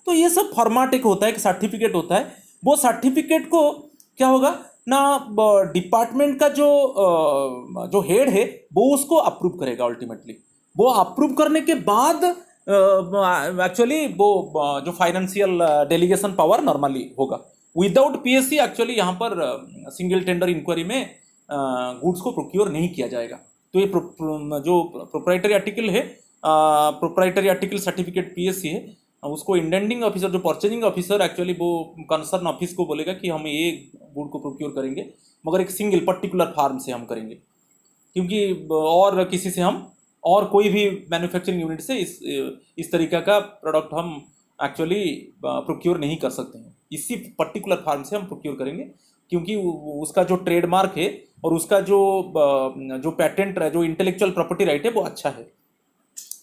तो ये सब फॉर्मेट एक होता है, एक सर्टिफिकेट होता है। वो सर्टिफिकेट को क्या होगा ना, डिपार्टमेंट का जो हेड है वो उसको अप्रूव करेगा अल्टीमेटली। वो अप्रूव करने के बाद एक्चुअली वो जो फाइनेंशियल डेलीगेशन पावर नॉर्मली होगा। विदाउट पीएससी एक्चुअली यहाँ पर सिंगल टेंडर इंक्वायरी में गुड्स को प्रोक्योर नहीं किया जाएगा। तो ये जो प्रोप्राइटरी आर्टिकल है, प्रोप्राइटरी आर्टिकल सर्टिफिकेट पीएससी है, उसको इंडेंटिंग ऑफिसर, जो परचेजिंग ऑफिसर एक्चुअली वो कंसर्न ऑफिस को बोलेगा कि हम ये गुड को प्रोक्योर करेंगे, मगर एक सिंगल पर्टिकुलर फार्म से हम करेंगे, क्योंकि और किसी से हम और कोई भी मैन्युफैक्चरिंग यूनिट से इस तरीका का प्रोडक्ट हम एक्चुअली प्रोक्योर नहीं कर सकते हैं। इसी पर्टिकुलर फार्म से हम प्रोक्योर करेंगे, क्योंकि उसका जो ट्रेडमार्क है और उसका जो पैटेंट, जो इंटेलेक्चुअल प्रॉपर्टी राइट है वो अच्छा है।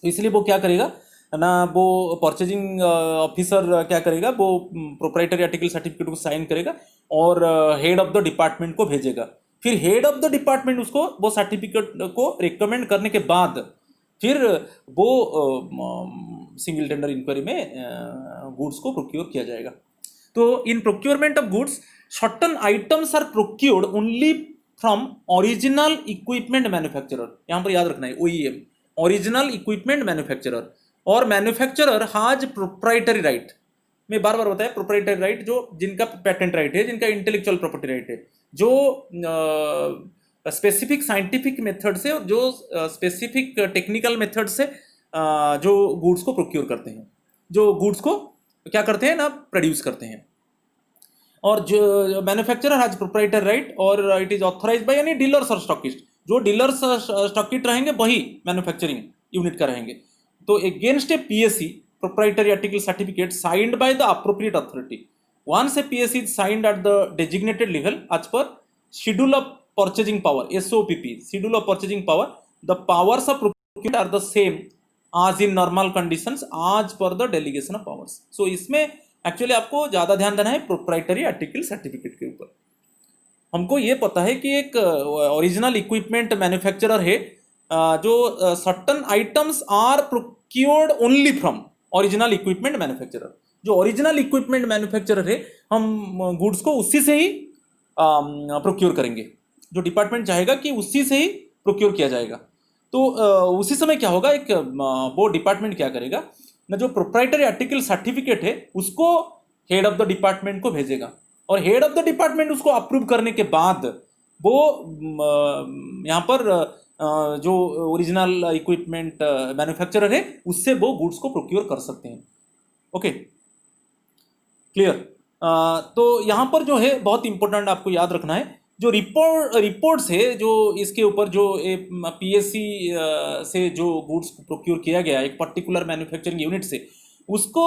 तो इसलिए वो क्या करेगा ना, वो परचेजिंग ऑफिसर क्या करेगा, वो प्रोप्राइटरी आर्टिकल सर्टिफिकेट को साइन करेगा और हेड ऑफ द डिपार्टमेंट को भेजेगा। फिर हेड ऑफ द डिपार्टमेंट उसको वो सर्टिफिकेट को रिकमेंड करने के बाद फिर वो सिंगल टेंडर इंक्वायरी में गुड्स को प्रोक्योर किया जाएगा। तो in procurement of goods certain items are procured only from original equipment manufacturer. यहाँ पर याद रखना है OEM, ओरिजिनल इक्विपमेंट मैन्युफैक्चरर, और मैन्युफैक्चरर हैज प्रोप्राइटरी राइट। मैं बार बार बताया प्रोप्राइटरी राइट, जो जिनका पेटेंट राइट है, जिनका इंटेलेक्चुअल प्रॉपर्टी राइट है, जो स्पेसिफिक साइंटिफिक मेथड से, जो स्पेसिफिक टेक्निकल मेथड से जो गुड्स को प्रोक्योर करते हैं, जो गुड्स को क्या करते हैं ना, प्रोड्यूस करते हैं। और जो मैन्युफैक्चरर हैज प्रोप्राइटरी राइट और it is authorised by any dealers और स्टॉकिस्ट। जो डीलर्स स्टॉकिस्ट रहेंगे वही मैन्युफैक्चरिंग यूनिट का रहेंगे। तो against A PSC proprietary article certificate signed by the appropriate authority, once a PSC is signed at the designated level as per schedule of purchasing power, SOPP, schedule of purchasing power, the powers of procurement are the same as in normal conditions as per the delegation of powers. So इसमें actually आपको ज़्यादा ध्यान देना है proprietary article certificate के ऊपर। हमको ये पता है कि एक ओरिजिनल इक्विपमेंट मैन्युफैक्चरर है, जो certain items are procured only from original equipment manufacturer. जो ओरिजिनल इक्विपमेंट मैन्युफैक्चरर है हम गुड्स को उसी से ही प्रोक्योर करेंगे। जो डिपार्टमेंट चाहेगा कि उसी से ही प्रोक्योर किया जाएगा। तो उसी समय क्या होगा, एक वो डिपार्टमेंट क्या करेगा ना, जो प्रोप्राइटरी आर्टिकल सर्टिफिकेट है उसको हेड ऑफ द डिपार्टमेंट को भेजेगा, और हेड ऑफ द डिपार्टमेंट उसको अप्रूव करने के बाद वो यहाँ पर जो ओरिजिनल इक्विपमेंट मैन्युफैक्चरर है उससे वो गुड्स को प्रोक्योर कर सकते हैं। Okay, clear. तो यहाँ पर जो है बहुत इंपॉर्टेंट आपको याद रखना है, जो रिपोर्ट्स है जो इसके ऊपर जो पीएससी से जो गुड्स प्रोक्योर किया गया एक पर्टिकुलर मैन्युफैक्चरिंग यूनिट से, उसको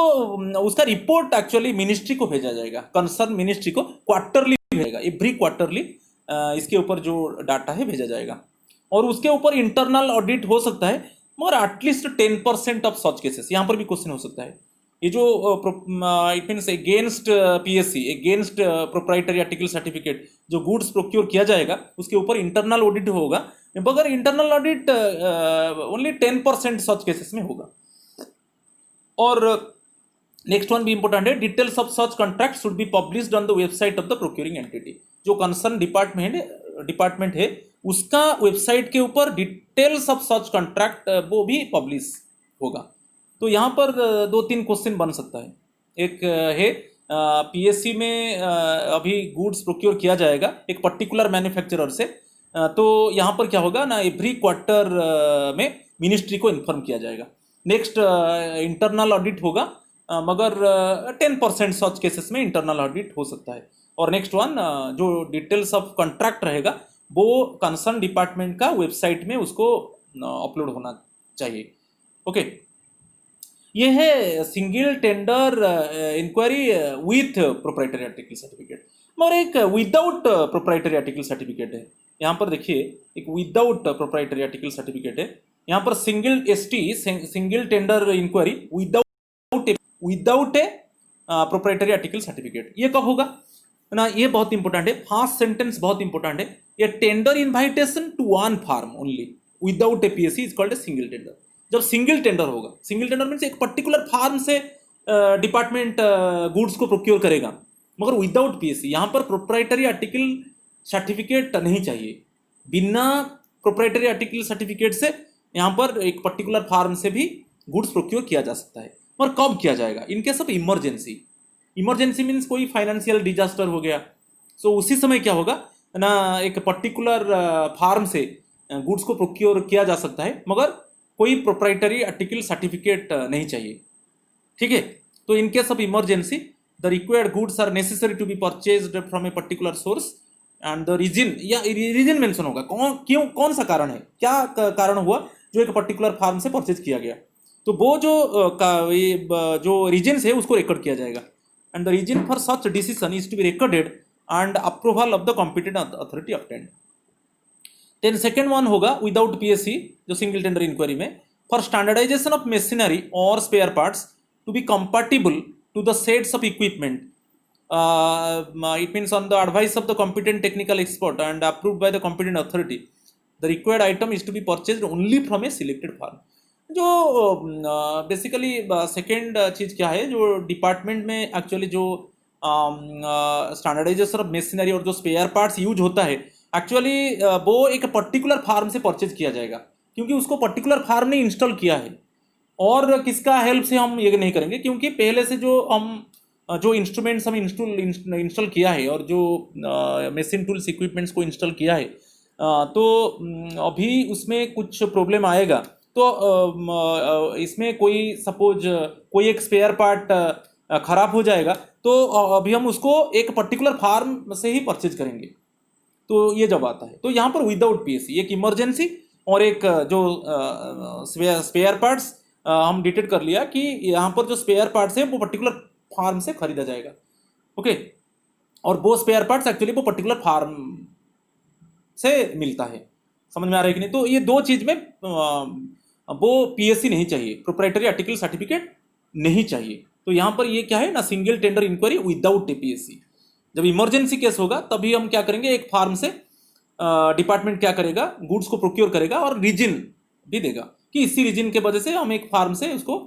उसका रिपोर्ट एक्चुअली मिनिस्ट्री को भेजा जाएगा, कंसर्न मिनिस्ट्री को क्वार्टरली भेजेगा, एवरी क्वार्टरली इसके ऊपर जो डाटा है भेजा जाएगा। और उसके ऊपर इंटरनल ऑडिट हो सकता है, मगर एटलीस्ट 10% ऑफ सच केसेस, यहाँ पर भी क्वेश्चन हो सकता है। ये जो it means against PSC, against proprietary article certificate जो गुड्स प्रोक्योर किया जाएगा उसके ऊपर इंटरनल ऑडिट होगा, मगर internal audit only 10% such cases में होगा। और नेक्स्ट वन भी इंपॉर्टेंट है, details of such contract should be published on the website of the procuring entity. जो कंसर्न डिपार्टमेंट है उसका वेबसाइट के ऊपर डिटेल्स ऑफ सच कॉन्ट्रैक्ट वो भी पब्लिश होगा। तो यहाँ पर 2-3 क्वेश्चन बन सकता है। एक है पीएससी में अभी गुड्स प्रोक्योर किया जाएगा एक पर्टिकुलर मैन्युफैक्चरर से, तो यहाँ पर क्या होगा ना, एवरी क्वार्टर में मिनिस्ट्री को इन्फॉर्म किया जाएगा। नेक्स्ट इंटरनल ऑडिट होगा, मगर 10% सच केसेस में इंटरनल ऑडिट हो सकता है। और नेक्स्ट वन जो डिटेल्स ऑफ कॉन्ट्रैक्ट रहेगा वो कंसर्न डिपार्टमेंट का वेबसाइट में उसको अपलोड होना चाहिए। ओके, ये है single tender inquiry with proprietary article certificate. मगर एक विदाउट प्रोप्राइटरी आर्टिकल सर्टिफिकेट है। यहाँ पर देखिए एक विदाउट प्रोप्राइटरी आर्टिकल सर्टिफिकेट है। यहाँ पर single tender inquiry without a proprietary article certificate. ये कब होगा ना, ये बहुत इंपॉर्टेंट है। फर्स्ट सेंटेंस बहुत इंपॉर्टेंट है। ये tender invitation to one firm only without a PSC is called a single tender. जब सिंगल टेंडर होगा, सिंगल टेंडर मीन्स एक पर्टिकुलर फार्म से डिपार्टमेंट गुड्स को प्रोक्योर करेगा, मगर विदाउट पीएससी। यहाँ पर प्रोप्राइटरी आर्टिकल सर्टिफिकेट नहीं चाहिए, बिना प्रोप्राइटरी आर्टिकल सर्टिफिकेट से यहाँ पर एक पर्टिकुलर फार्म से भी गुड्स प्रोक्योर किया जा सकता है। और कब किया जाएगा? इन case of emergency. Emergency means कोई फाइनेंशियल डिजास्टर हो गया, सो उसी समय क्या होगा ना, एक पर्टिकुलर फार्म से गुड्स को प्रोक्योर किया जा सकता है, मगर कोई प्रोप्राइटरी आर्टिकल सर्टिफिकेट नहीं चाहिए। ठीक है, तो in case of emergency the required goods are necessary to be purchased from a particular source and the reason, या रीजन मेंशन होगा, कौन सा कारण है, क्या कारण हुआ जो एक पर्टिकुलर फार्म से परचेज किया गया, तो वो जो रीजन है उसको रिकॉर्ड किया जाएगा। And the reason for such decision is to be recorded and approval of the competent authority obtained. Then second one होगा विदाउट पीएससी, जो सिंगल टेंडर इंक्वायरी में, फॉर स्टैंडर्डाइजेशन ऑफ मशीनरी और spare parts to be compatible to the sets of equipment, it means on the advice of the competent technical expert and approved by the competent authority, the required item is to be purchased only from a selected firm। जो basically second चीज़ क्या है, जो department में actually जो standardisation of machinery और जो spare parts use होता है, एक्चुअली वो एक पर्टिकुलर फार्म से परचेज किया जाएगा, क्योंकि उसको पर्टिकुलर फार्म ने इंस्टॉल किया है। और किसका हेल्प से हम ये नहीं करेंगे, क्योंकि पहले से जो इंस्ट्रूमेंट्स हम इंस्टॉल किया है और जो मशीन टूल्स इक्विपमेंट्स को इंस्टॉल किया है, तो अभी उसमें कुछ प्रॉब्लम आएगा, तो इसमें कोई सपोज कोई एक स्पेयर पार्ट खराब हो जाएगा, तो अभी हम उसको एक पर्टिकुलर फार्म से ही परचेज करेंगे। तो ये जब आता है, तो यहाँ पर विदाउट पीएससी एक इमरजेंसी और एक जो स्पेयर पार्ट्स हम डिटेक्ट कर लिया कि यहाँ पर जो स्पेयर पार्ट्स है वो पर्टिकुलर फार्म से खरीदा जाएगा। ओके, और वो स्पेयर पार्ट्स एक्चुअली वो पर्टिकुलर फार्म से मिलता है। समझ में आ रहा है कि नहीं? तो ये दो चीज में वो पीएससी नहीं चाहिए, प्रोप्राइटरी आर्टिकल सर्टिफिकेट नहीं चाहिए। तो यहाँ पर ये क्या है ना, single tender inquiry without PSC. जब इमरजेंसी केस होगा तभी हम क्या करेंगे, एक फार्म से डिपार्टमेंट क्या करेगा, गुड्स को प्रोक्योर करेगा और रीजन भी देगा कि इसी रीजन के वजह से हम एक फार्म से उसको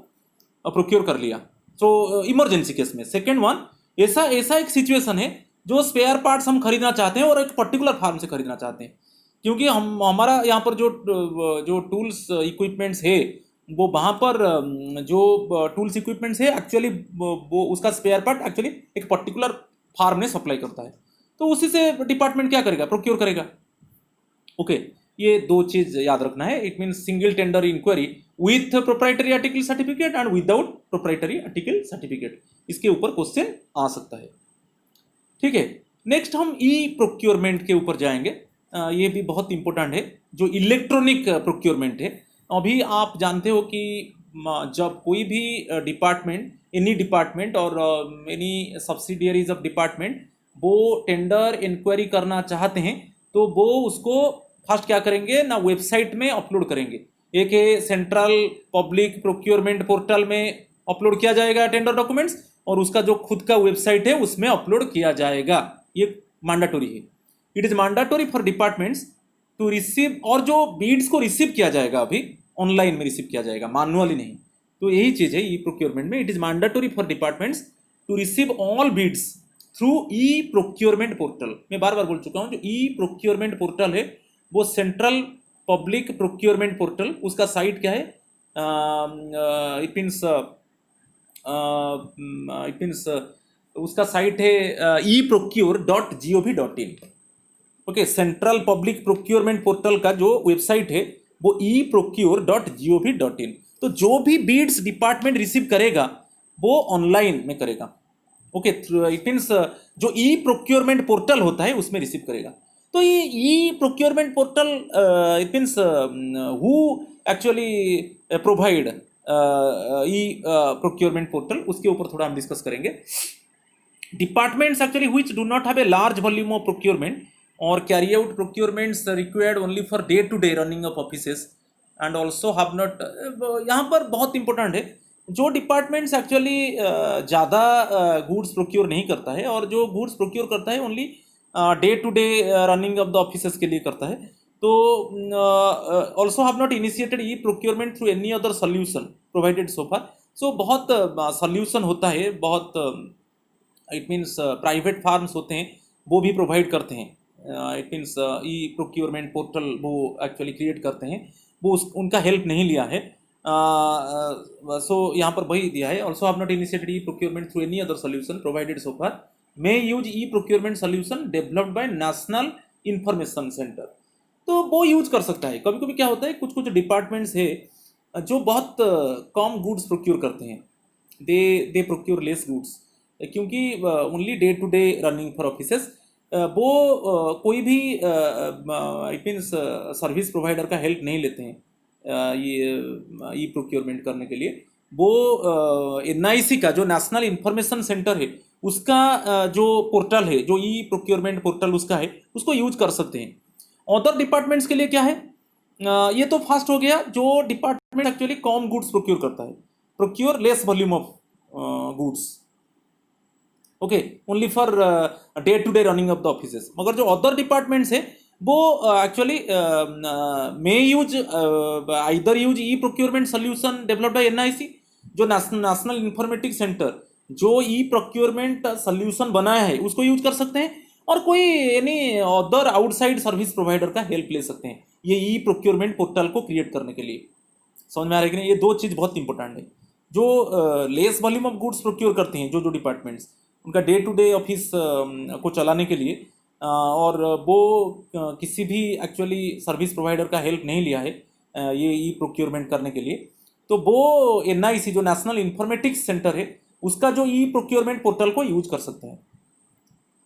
प्रोक्योर कर लिया। तो इमरजेंसी केस में। सेकेंड वन, ऐसा एक सिचुएशन है जो स्पेयर पार्ट्स हम खरीदना चाहते हैं और एक पर्टिकुलर फार्म से खरीदना चाहते हैं, क्योंकि हमारा यहाँ पर जो टूल्स इक्विपमेंट्स है, वो वहाँ पर जो टूल्स इक्विपमेंट्स है एक्चुअली वो उसका स्पेयर पार्ट एक्चुअली एक पर्टिकुलर फार्म ने सप्लाई करता है, तो उसी से डिपार्टमेंट क्या करेगा, प्रोक्योर करेगा। ओके, ये दो चीज याद रखना है। It means single tender inquiry with proprietary article certificate and without proprietary article certificate, इसके ऊपर क्वेश्चन आ सकता है। ठीक है, नेक्स्ट हम ई प्रोक्योरमेंट के ऊपर जाएंगे। ये भी बहुत इंपॉर्टेंट है, जो इलेक्ट्रॉनिक प्रोक्योरमेंट है। अभी आप जानते हो कि जब कोई भी डिपार्टमेंट, एनी डिपार्टमेंट और एनी सब्सिडियरीज ऑफ डिपार्टमेंट वो टेंडर इंक्वायरी करना चाहते हैं, तो वो उसको फर्स्ट क्या करेंगे ना, वेबसाइट में अपलोड करेंगे। एक सेंट्रल पब्लिक प्रोक्योरमेंट पोर्टल में अपलोड किया जाएगा टेंडर डॉक्यूमेंट्स, और उसका जो खुद का वेबसाइट है उसमें अपलोड किया जाएगा। ये मैंडेटरी है। It is mandatory for departments to receive, और जो बीड्स को रिसीव किया जाएगा अभी ऑनलाइन में रिसीव किया जाएगा, मैनुअली नहीं। तो यही चीज है ई प्रोक्योरमेंट में। It is mandatory for departments to receive all bids through e procurement portal. मैं बार बार बोल चुका हूँ, जो ई प्रोक्योरमेंट पोर्टल है वो सेंट्रल पब्लिक प्रोक्योरमेंट पोर्टल, उसका साइट क्या है, इट मीन्स उसका साइट है eprocure.gov.in। Okay, central public procurement portal का जो वेबसाइट है वो eprocure.gov.in। तो जो भी बीड्स डिपार्टमेंट रिसीव करेगा वो ऑनलाइन में करेगा। ओके, इट मीन्स जो ई प्रोक्योरमेंट पोर्टल होता है उसमें रिसीव करेगा। तो ये e procurement portal, it means who actually provide e procurement portal, उसके ऊपर थोड़ा हम डिस्कस करेंगे। Departments actually which do not have a large volume of procurement और carry out procurements required only for day to day running of offices and also have not, यहाँ पर बहुत important है, जो डिपार्टमेंट्स एक्चुअली ज़्यादा goods procure नहीं करता है और जो गुड्स प्रोक्योर करता है only day to day running of the offices के लिए करता है, तो also have not initiated e-procurement through any other solution provided so far. So बहुत solution होता है, बहुत इट मीन्स प्राइवेट फार्म्स होते हैं वो भी प्रोवाइड करते हैं, it means E procurement portal वो एक्चुअली क्रिएट करते हैं, वो उनका हेल्प नहीं लिया है। सो यहाँ पर वही दिया है, also have not initiated e procurement through any other solution provided so far, may use e procurement solution developed bye national information centre. तो वो यूज कर सकता है। कभी कभी क्या होता है, कुछ कुछ डिपार्टमेंट्स है जो बहुत कम गुड्स प्रोक्योर करते हैं, दे प्रोक्योर लेस गुड्स, क्योंकि only day to day running for offices वो कोई भी इट मीन्स सर्विस प्रोवाइडर का हेल्प नहीं लेते हैं ये ई प्रोक्योरमेंट करने के लिए। वो NIC का जो नेशनल इंफॉर्मेशन सेंटर है उसका जो पोर्टल है, जो ई प्रोक्योरमेंट पोर्टल उसका है, उसको यूज कर सकते हैं। अदर डिपार्टमेंट्स के लिए क्या है, ये तो फास्ट हो गया, जो डिपार्टमेंट एक्चुअली कम गुड्स प्रोक्योर करता है, procure less volume of goods, okay, only for day to day running of the offices. मगर जो अदर डिपार्टमेंट्स है वो actually may use either use e procurement solution developed by NIC, जो national informatic centre जो e procurement solution बनाया है उसको use कर सकते हैं, और कोई यानी अदर आउटसाइड सर्विस प्रोवाइडर का हेल्प ले सकते हैं ये ई प्रोक्योरमेंट पोर्टल को क्रिएट करने के लिए। समझ में आ रहा है कि नहीं? ये दो चीज़ बहुत इंपॉर्टेंट है। जो less volume of goods procure करते हैं, जो डिपार्टमेंट्स उनका डे टू डे ऑफिस को चलाने के लिए, और वो किसी भी एक्चुअली सर्विस प्रोवाइडर का हेल्प नहीं लिया है ये ई प्रोक्योरमेंट करने के लिए, तो वो NIC जो नेशनल इंफॉर्मेटिक्स सेंटर है उसका जो ई प्रोक्योरमेंट पोर्टल को यूज कर सकते हैं।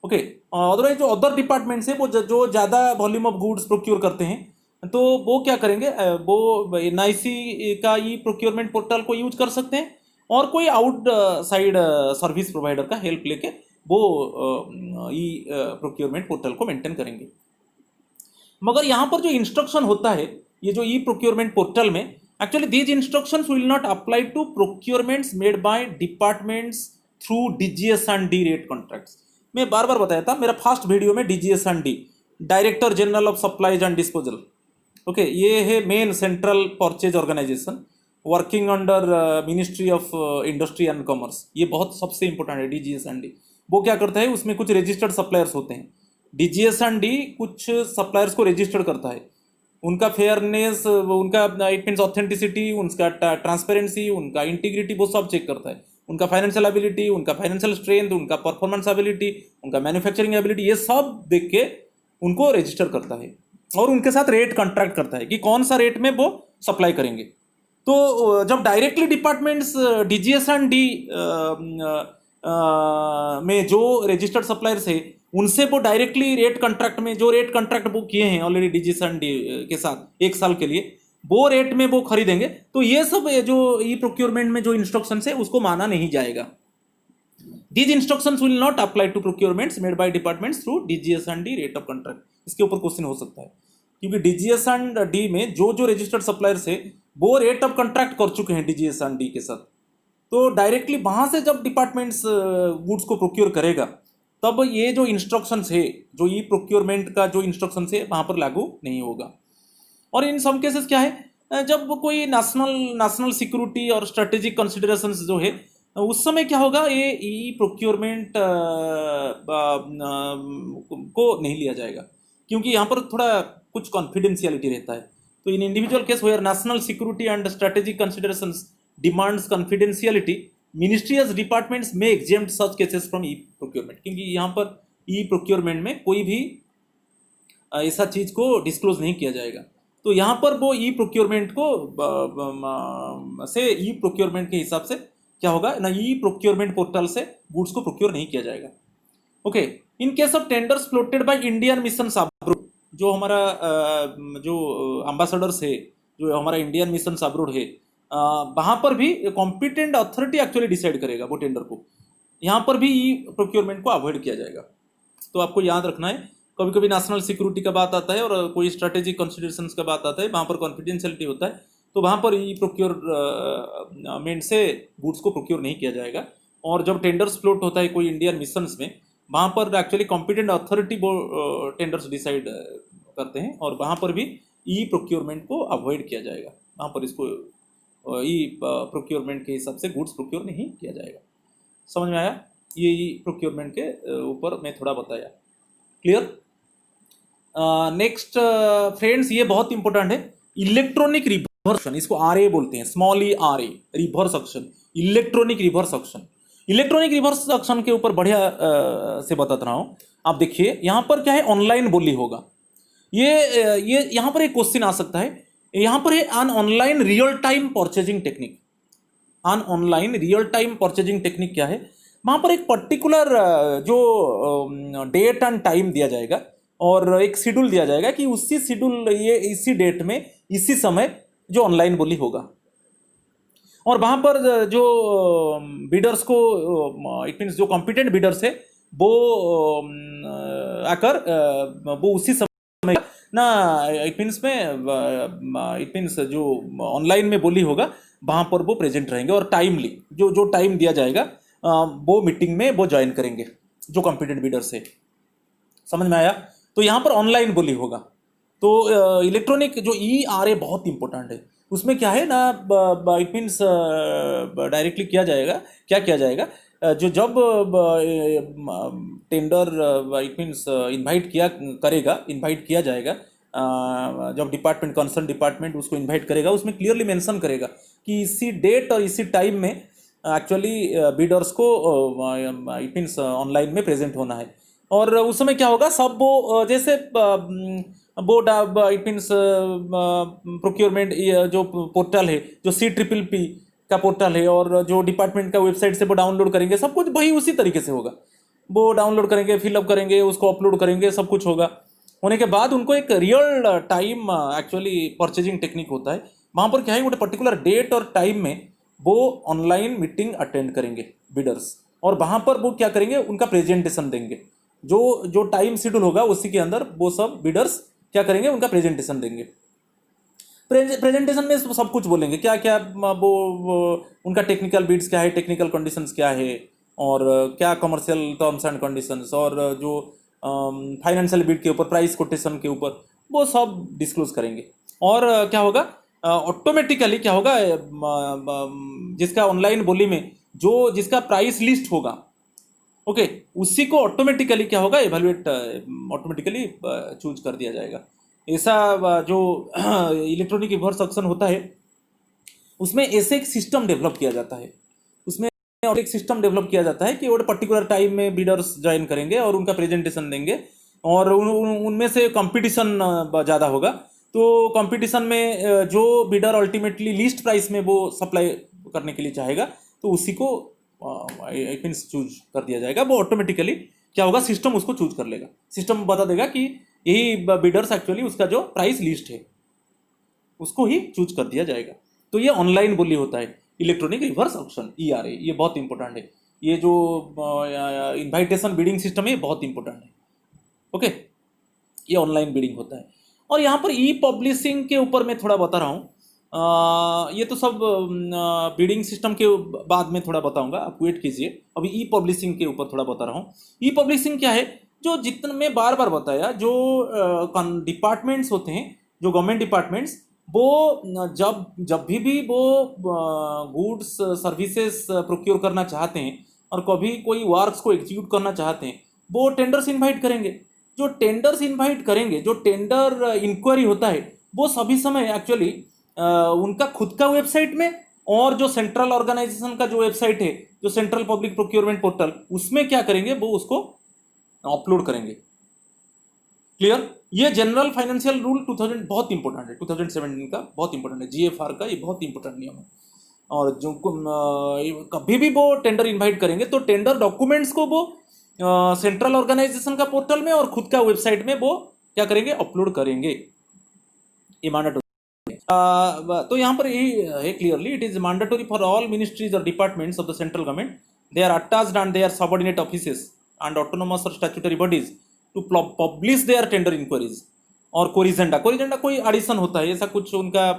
ओके, अदरवाइज जो अदर डिपार्टमेंट्स है वो जो ज़्यादा वॉल्यूम ऑफ गुड्स प्रोक्योर करते हैं तो वो क्या करेंगे, वो NIC का ई प्रोक्योरमेंट पोर्टल को यूज कर सकते हैं, और कोई आउटसाइड सर्विस प्रोवाइडर का हेल्प लेके वो ई प्रोक्योरमेंट पोर्टल को मेंटेन करेंगे। मगर यहाँ पर जो इंस्ट्रक्शन होता है ये जो ई प्रोक्योरमेंट पोर्टल में, actually these instructions will not apply to procurements made by departments through DGS&D rate contracts. मैं बार बार बताया था मेरा फर्स्ट वीडियो में, DGS&D director general of supplies and disposal, okay, ये है main central purchase organisation working under ministry of industry and commerce. ये बहुत सबसे इंपॉर्टेंट है DGS&D। वो क्या करता है, उसमें कुछ रजिस्टर्ड सप्लायर्स होते हैं, DGS&D कुछ सप्लायर्स को रजिस्टर्ड करता है, उनका फेयरनेस, उनका इट मीन्स ऑथेंटिसिटी, उनका ट्रांसपेरेंसी, उनका इंटीग्रिटी, वो सब चेक करता है, उनका फाइनेंशियल एबिलिटी, उनका फाइनेंशियल स्ट्रेंथ, उनका परफॉर्मेंस एबिलिटी, उनका मैन्युफैक्चरिंग एबिलिटी, ये सब देख के उनको रजिस्टर करता है, और उनके साथ रेट कॉन्ट्रैक्ट करता है कि कौन सा रेट में वो सप्लाई करेंगे। तो जब डायरेक्टली डिपार्टमेंट्स DGS&D में जो रजिस्टर्ड सप्लायर्स है उनसे वो डायरेक्टली रेट कॉन्ट्रैक्ट में, जो रेट कॉन्ट्रैक्ट वो किए हैं ऑलरेडी DGS&D के साथ 1 साल के लिए, वो रेट में वो खरीदेंगे, तो ये सब जो ई प्रोक्योरमेंट में जो इंस्ट्रक्शंस है उसको माना नहीं जाएगा। These instructions will not apply to procurements made by departments through DGS&D rate of contract। इसके ऊपर क्वेश्चन हो सकता है, क्योंकि DGS&D में जो रजिस्टर्ड सप्लायर्स है वो रेट ऑफ कॉन्ट्रैक्ट कर चुके हैं DGS&D के साथ, तो डायरेक्टली वहाँ से जब डिपार्टमेंट्स गुड्स को प्रोक्योर करेगा तब ये जो इंस्ट्रक्शंस है, जो ई प्रोक्योरमेंट का जो इंस्ट्रक्शंस है वहाँ पर लागू नहीं होगा। और इन सम केसेस क्या है, जब कोई नेशनल सिक्योरिटी और स्ट्रेटेजिक कंसिडरेशंस जो है उस समय क्या होगा, ये ई प्रोक्योरमेंट को नहीं लिया जाएगा, क्योंकि यहाँ पर थोड़ा कुछ कॉन्फिडेंशियलिटी रहता है। तो in individual case where national security and strategic considerations demands confidentiality, ministries departments में exempt such cases from e procurement, क्योंकि यहाँ पर ई प्रोक्योरमेंट में कोई भी ऐसा चीज़ को डिस्क्लोज नहीं किया जाएगा। तो यहाँ पर वो ई प्रोक्योरमेंट को ई प्रोक्योरमेंट के हिसाब से क्या होगा ना, ई प्रोक्योरमेंट पोर्टल से गुड्स को प्रोक्योर नहीं किया जाएगा। Okay, in case of tenders floated by Indian mission abroad, जो हमारा जो एम्बेसडर्स है, जो हमारा इंडियन मिशन अब्रोड है, वहाँ पर भी कॉम्पिटेंट अथॉरिटी एक्चुअली डिसाइड करेगा वो टेंडर को। यहाँ पर भी ई प्रोक्योरमेंट को अवॉइड किया जाएगा। तो आपको याद रखना है, कभी कभी नेशनल सिक्योरिटी का बात आता है और कोई स्ट्रेटेजिक कंसिडरेशंस का बात आता है, वहाँ पर कॉन्फिडेंशियलिटी होता है, तो वहाँ पर ई प्रोक्योरमेंट से गुड्स को प्रोक्योर नहीं किया जाएगा। और जब टेंडर्स फ्लोट होता है कोई इंडियन मिशंस में, वहाँ पर एक्चुअली कॉम्पिटेंट अथॉरिटी वो टेंडर्स डिसाइड करते हैं, और वहाँ पर भी ई प्रोक्योरमेंट को अवॉइड किया जाएगा। वहाँ पर इसको ई प्रोक्योरमेंट के हिसाब से गुड्स प्रोक्योर नहीं किया जाएगा। समझ में आया? ये ई प्रोक्योरमेंट के ऊपर मैं थोड़ा बताया। क्लियर? नेक्स्ट फ्रेंड्स, ये बहुत इंपॉर्टेंट है, इलेक्ट्रॉनिक रिवर्सन, इसको आरए बोलते हैं, small e RA, reverse auction, electronic reverse auction. Electronic reverse auction के ऊपर बढ़िया से बताता रहा हूँ। आप देखिए यहाँ पर क्या है, ऑनलाइन बोली होगा। ये यहाँ पर एक क्वेश्चन आ सकता है, यहाँ पर है an online real time purchasing technique. An online real time purchasing technique क्या है? वहाँ पर एक पर्टिकुलर जो डेट एंड टाइम दिया जाएगा और एक शेड्यूल दिया जाएगा कि उसी शेड्यूल, ये इसी डेट में इसी समय जो ऑनलाइन बोली होगा, और वहाँ पर जो बिडर्स को, इट मीन्स जो कॉम्पिटेंट बिडर्स है वो आकर वो उसी समय ना, इट मीन्स में, इट मीन्स जो ऑनलाइन में बोली होगा वहाँ पर वो प्रेजेंट रहेंगे, और टाइमली जो जो टाइम दिया जाएगा वो मीटिंग में वो ज्वाइन करेंगे जो कॉम्पिटेंट बिडर्स है। समझ में आया? तो यहाँ पर ऑनलाइन बोली होगा। तो इलेक्ट्रॉनिक जो ई आर ए बहुत इंपॉर्टेंट है, उसमें क्या है ना, इट मीन्स डायरेक्टली किया जाएगा, क्या किया जाएगा, जो जब टेंडर इट मीन्स इन्वाइट किया जाएगा, जब डिपार्टमेंट, कंसर्न डिपार्टमेंट उसको इन्वाइट करेगा, उसमें क्लियरली मेंशन करेगा कि इसी डेट और इसी टाइम में एक्चुअली बिडर्स को इट मीन्स ऑनलाइन में प्रेजेंट होना है। और उस समय क्या होगा, सब वो जैसे बोर्ड इट मीन्स प्रोक्योरमेंट जो पोर्टल है, जो CPPP का पोर्टल है, और जो डिपार्टमेंट का वेबसाइट से वो डाउनलोड करेंगे, सब कुछ वही उसी तरीके से होगा। वो डाउनलोड करेंगे, फिलअप करेंगे, उसको अपलोड करेंगे, सब कुछ होगा। होने के बाद उनको एक real time actually purchasing technique होता है, वहाँ पर क्या है, वो पर्टिकुलर डेट और टाइम में वो ऑनलाइन मीटिंग अटेंड करेंगे बिडर्स, और वहाँ पर वो क्या करेंगे, उनका प्रेजेंटेशन देंगे। जो जो टाइम शेड्यूल होगा उसी के अंदर वो सब बिडर्स क्या करेंगे, उनका प्रेजेंटेशन देंगे। प्रेजेंटेशन में सब कुछ बोलेंगे, क्या क्या वो उनका टेक्निकल बिड्स क्या है, टेक्निकल कंडीशंस क्या है, और क्या कमर्शियल टर्म्स एंड कंडीशंस, और जो फाइनेंशियल बिड के ऊपर, प्राइस कोटेशन के ऊपर, वो सब डिस्क्लोज करेंगे। और क्या होगा, ऑटोमेटिकली क्या होगा, जिसका ऑनलाइन बोली में जो जिसका प्राइस लिस्ट होगा, ओके, उसी को ऑटोमेटिकली क्या होगा, एवेल्युएट ऑटोमेटिकली चूज कर दिया जाएगा। ऐसा जो इलेक्ट्रॉनिक रिवर्स ऑक्शन होता है, उसमें ऐसे एक सिस्टम डेवलप किया जाता है, उसमें एक सिस्टम डेवलप किया जाता है कि वो पर्टिकुलर टाइम में बिडर्स ज्वाइन करेंगे और उनका प्रेजेंटेशन देंगे, और उनमें से कंपटीशन ज़्यादा होगा। तो कंपटीशन में जो बिडर अल्टीमेटली लीस्ट प्राइस में वो सप्लाई करने के लिए चाहेगा, तो उसी को आई मीन्स चूज कर दिया जाएगा। वो ऑटोमेटिकली क्या होगा, सिस्टम उसको चूज कर लेगा, सिस्टम बता देगा कि यही बिडर्स एक्चुअली उसका जो प्राइस लिस्ट है उसको ही चूज कर दिया जाएगा। तो ये ऑनलाइन बोली होता है, इलेक्ट्रॉनिक रिवर्स ऑक्शन, ERA। ये बहुत इंपॉर्टेंट है, ये जो इन्वाइटेशन बिडिंग सिस्टम है, बहुत इंपॉर्टेंट है। ओके, ये ऑनलाइन बिडिंग होता है। और यहाँ पर ई पब्लिशिंग के ऊपर मैं थोड़ा बता रहा हूँ, ये तो सब बिडिंग सिस्टम के बाद में थोड़ा बताऊंगा, आप वेट कीजिए। अभी ई पब्लिशिंग के ऊपर थोड़ा बता रहा हूँ। ई पब्लिशिंग क्या है, जो जितना मैं बार बार बताया, जो डिपार्टमेंट्स होते हैं, जो गवर्नमेंट डिपार्टमेंट्स, वो जब भी वो गुड्स सर्विसेज प्रोक्योर करना चाहते हैं और कभी कोई वर्क्स को एग्जीक्यूट करना चाहते हैं, वो टेंडर्स इन्वाइट करेंगे। जो टेंडर्स इन्वाइट करेंगे, जो टेंडर इंक्वायरी होता है, वो सभी समय एक्चुअली उनका खुद का वेबसाइट में, और जो सेंट्रल ऑर्गेनाइजेशन का जो वेबसाइट है, जो सेंट्रल पब्लिक प्रोक्योरमेंट पोर्टल, उसमें क्या करेंगे, वो उसको अपलोड करेंगे। क्लियर? ये जनरल फाइनेंशियल रूल 2000 बहुत इंपॉर्टेंट है, 2017 का बहुत इंपॉर्टेंट है, GFR का ये बहुत इंपॉर्टेंट नियम है। और जो कभी भी वो टेंडर इन्वाइट करेंगे, तो टेंडर डॉक्यूमेंट्स को वो सेंट्रल ऑर्गेनाइजेशन का पोर्टल में और खुद का वेबसाइट में वो क्या करेंगे, अपलोड करेंगे। ये मैंडेटरी। तो यहाँ पर यही है clearly, it is mandatory for all ministries और departments of the central government, they are attached and they are subordinate offices and autonomous और statutory bodies to publish their tender enquiries और कोरिजेंडा कोई addition होता है, ऐसा कुछ उनका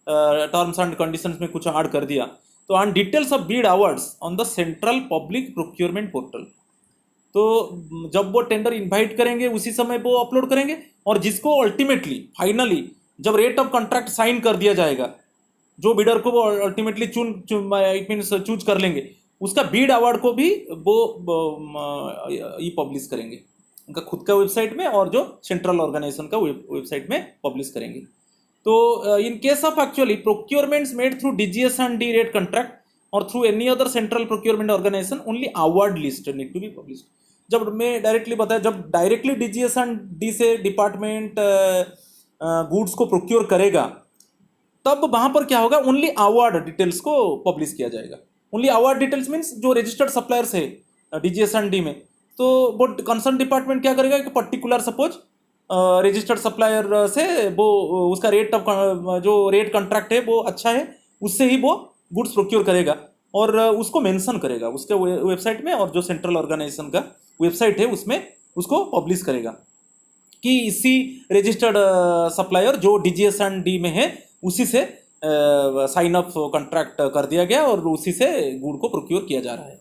terms and conditions में कुछ ऐड कर दिया, तो and details of Beed awards on the central public procurement portal. तो जब वो टेंडर इन्वाइट करेंगे उसी समय वो अपलोड करेंगे, और जिसको अल्टीमेटली फाइनली जब रेट ऑफ कॉन्ट्रैक्ट साइन कर दिया जाएगा, जो बिडर को वो अल्टीमेटली इट मीन्स चूज कर लेंगे, उसका बीड अवार्ड को भी वो ये पब्लिश करेंगे उनका खुद का वेबसाइट में और जो सेंट्रल ऑर्गेनाइजेशन का वेबसाइट में पब्लिश करेंगे। तो in case of actually procurements made through DGS and D rate contract और through any other central procurement organisation only award list need to be publish. जब मैं डायरेक्टली बताया, जब डायरेक्टली डीजीएस एंड डी से department goods को procure करेगा, तब वहां पर क्या होगा, ओनली अवार्ड डिटेल्स को पब्लिश किया जाएगा। ओनली अवार्ड डिटेल्स मीन्स जो रजिस्टर्ड सप्लायर्स है डीजीएस एंड डी में, तो वो कंसर्न डिपार्टमेंट क्या करेगा कि पर्टिकुलर सपोज रजिस्टर्ड सप्लायर से वो उसका रेट ऑफ जो रेट कॉन्ट्रैक्ट है वो अच्छा है, उससे ही वो गुड्स प्रोक्योर करेगा और उसको मेंशन करेगा उसके वेबसाइट में, और जो सेंट्रल ऑर्गेनाइजेशन का वेबसाइट है उसमें उसको पब्लिश करेगा कि इसी रजिस्टर्ड सप्लायर जो डीजीएस एंड डी में है उसी से साइन ऑफ कॉन्ट्रैक्ट कर दिया गया और उसी से गुड को प्रोक्योर किया जा रहा है।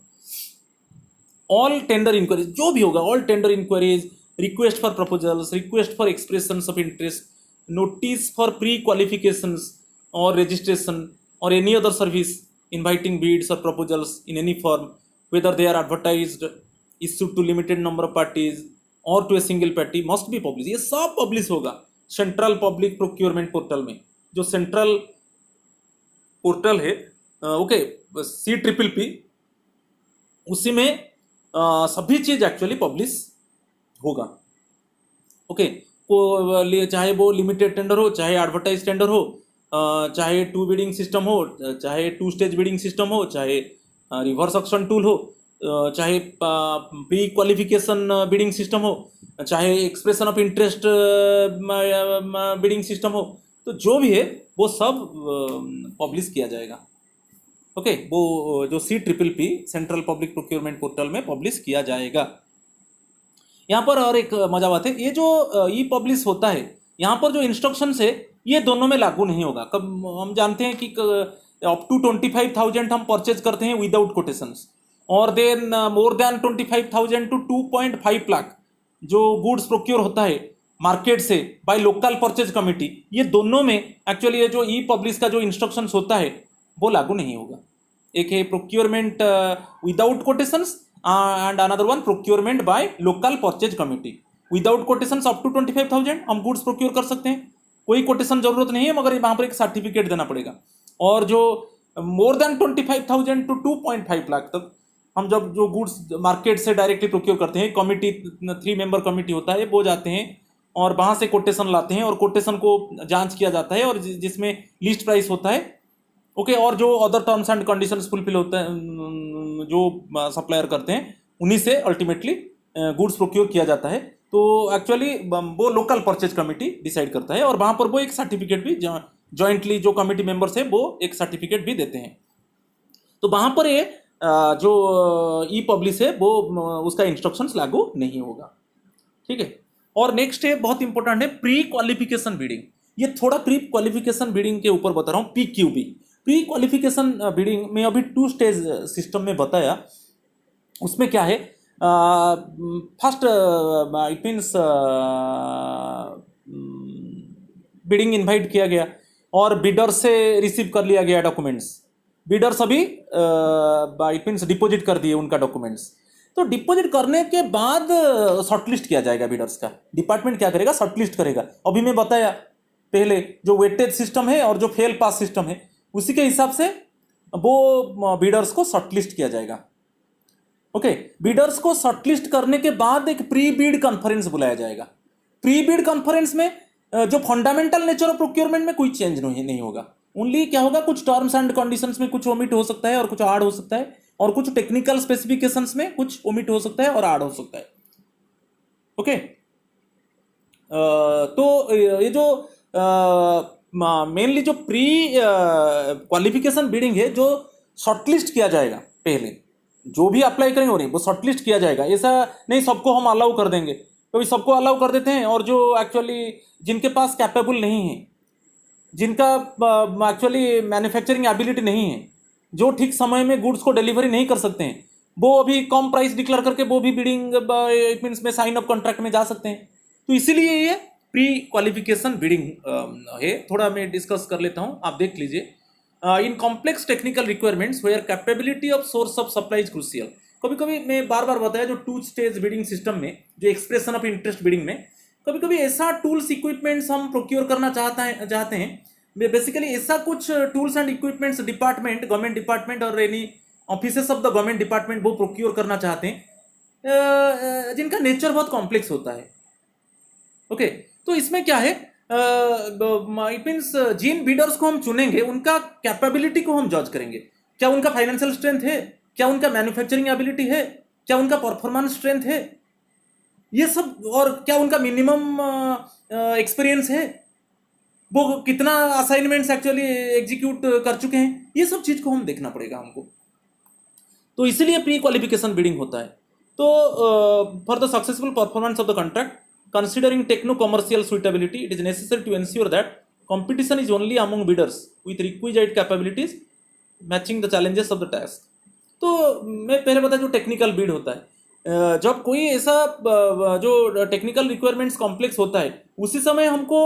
ऑल टेंडर इंक्वायरीज जो भी होगा, all tender inquiries, request for proposals, request for expressions of interest, notice for pre qualifications और रजिस्ट्रेशन और any other service inviting bids or proposals in any form, whether they are advertised, issued to limited number of parties or to a single party, must be published। ये सब publish होगा central public procurement portal में, जो central portal है okay CPPP, उसी में सभी चीज एक्चुअली पब्लिश होगा। ओके चाहे वो लिमिटेड टेंडर हो, चाहे एडवर्टाइज टेंडर हो, चाहे टू बिडिंग सिस्टम हो, चाहे टू स्टेज बिडिंग सिस्टम हो, चाहे रिवर्स ऑक्शन टूल हो, चाहे प्री क्वालिफिकेशन बिडिंग सिस्टम हो, चाहे expression of interest bidding system हो, तो जो भी है वो सब पब्लिश किया जाएगा। ओके वो जो CPPP central public procurement portal में पब्लिश किया जाएगा। यहाँ पर और एक मजा बात है, ये जो ई पब्लिश होता है यहाँ पर जो इंस्ट्रक्शंस है ये दोनों में लागू नहीं होगा। कब हम जानते हैं कि अप टू 25,000 हम परचेज करते हैं विदाउट कोटेशंस, और then more than 25,000 to 2.5 lakh जो गुड्स प्रोक्योर होता है मार्केट से बाय लोकल परचेज कमेटी, ये दोनों में एक्चुअली ये जो ई पब्लिश का जो इंस्ट्रक्शंस होता है वो लागू नहीं होगा। एक है procurement without quotations and another one procurement by local purchase committee. Without quotations up to 25,000 हम गुड्स प्रोक्योर कर सकते हैं, कोई कोटेशन जरूरत नहीं है, मगर वहां पर एक सर्टिफिकेट देना पड़ेगा। और जो मोर देन 25,000 टू 2.5 लाख तक हम जब जो गुड्स मार्केट से डायरेक्टली प्रोक्योर करते हैं, कमिटी 3 मेंबर कमिटी होता है, वो जाते हैं और वहां से कोटेशन लाते हैं और कोटेशन को जांच किया जाता है और जिसमें लिस्ट प्राइस होता है ओके और जो other terms and conditions fulfil होते हैं जो सप्लायर करते हैं उन्हीं से अल्टीमेटली गुड्स प्रोक्योर किया जाता है। तो एक्चुअली वो लोकल परचेज कमेटी डिसाइड करता है और वहाँ पर वो एक सर्टिफिकेट भी जॉइंटली जो कमेटी मेंबर्स है वो एक सर्टिफिकेट भी देते हैं। तो वहाँ पर ये जो ई पब्लिश है वो उसका इंस्ट्रक्शंस लागू नहीं होगा। ठीक है, और नेक्स्ट है बहुत इंपॉर्टेंट है प्री क्वालिफिकेशन बिडिंग। ये थोड़ा प्री क्वालिफिकेशन बिडिंग के ऊपर बता रहा हूँ। PQB प्री क्वालिफिकेशन बिडिंग में अभी 2 स्टेज सिस्टम में बताया, उसमें क्या है first it means bidding invite किया गया और बिडर से रिसीव कर लिया गया डॉक्यूमेंट्स, बिडर सभी इट मीन्स डिपॉजिट कर दिए उनका डॉक्यूमेंट्स। तो डिपॉजिट करने के बाद शॉर्टलिस्ट किया जाएगा बिडर्स का। डिपार्टमेंट क्या करेगा, शॉर्टलिस्ट करेगा। अभी मैं बताया पहले जो वेटेज सिस्टम है और जो फेल पास सिस्टम है उसी के हिसाब से वो बिडर्स को शॉर्टलिस्ट किया जाएगा। ओके बिडर्स को शॉर्टलिस्ट करने के बाद एक प्री बिड कॉन्फ्रेंस बुलाया जाएगा। प्री बिड कॉन्फ्रेंस में जो फंडामेंटल नेचर ऑफ प्रोक्योरमेंट में कोई चेंज नहीं होगा। ओनली क्या होगा, कुछ टर्म्स एंड कंडीशंस में कुछ ओमिट हो सकता है और कुछ ऐड हो सकता है, और कुछ टेक्निकल स्पेसिफिकेशंस में कुछ ओमिट हो सकता है और ऐड हो सकता है। ओके तो ये जो मेनली जो प्री क्वालिफिकेशन बिडिंग है जो शॉर्टलिस्ट किया जाएगा, पहले जो भी अप्लाई करेंगे हो नहीं वो शॉर्टलिस्ट किया जाएगा। ऐसा नहीं सबको हम अलाउ कर देंगे, कभी सबको अलाउ कर देते हैं और जो एक्चुअली जिनके पास कैपेबल नहीं है, जिनका एक्चुअली मैन्युफैक्चरिंग एबिलिटी नहीं है, जो ठीक समय में गुड्स को डिलीवरी नहीं कर सकते हैं, वो अभी कम प्राइस डिक्लेयर करके वो भी बिडिंग इट मीन्स में साइन अप कॉन्ट्रैक्ट में जा सकते हैं। तो इसीलिए ये प्री क्वालिफिकेशन बिडिंग है, थोड़ा मैं डिस्कस कर लेता हूँ, आप देख लीजिए। In complex technical requirements where capability of source of supply is crucial. कभी कभी मैं बार बार बताया, जो 2 स्टेज बिडिंग सिस्टम में, जो एक्सप्रेशन ऑफ इंटरेस्ट बिडिंग में, कभी कभी ऐसा टूल्स इक्विपमेंट्स हम प्रोक्योर करना चाहते हैं, बेसिकली ऐसा कुछ tools and equipments department, government department और any offices of the government department वो प्रोक्योर करना चाहते हैं, जिनका नेचर बहुत कॉम्प्लेक्स होता है। ओके, तो इसमें क्या है, इट मीन्स जिन बिडर्स को हम चुनेंगे उनका कैपेबिलिटी को हम जज करेंगे। क्या उनका फाइनेंशियल स्ट्रेंथ है, क्या उनका मैन्युफैक्चरिंग एबिलिटी है, क्या उनका परफॉर्मेंस स्ट्रेंथ है, ये सब, और क्या उनका मिनिमम एक्सपीरियंस है, वो कितना असाइनमेंट्स एक्चुअली एग्जीक्यूट कर चुके हैं, ये सब चीज़ को हम देखना पड़ेगा हमको। तो इसीलिए प्री क्वालिफिकेशन बिडिंग होता है। तो for the successful performance of the contract considering techno commercial suitability, it is necessary to ensure that competition is only among bidders with requisite capabilities matching the challenges of the task। तो मैं पहले बताया, जो technical bid होता है, जब कोई ऐसा जो टेक्निकल रिक्वायरमेंट्स कॉम्प्लेक्स होता है, उसी समय हमको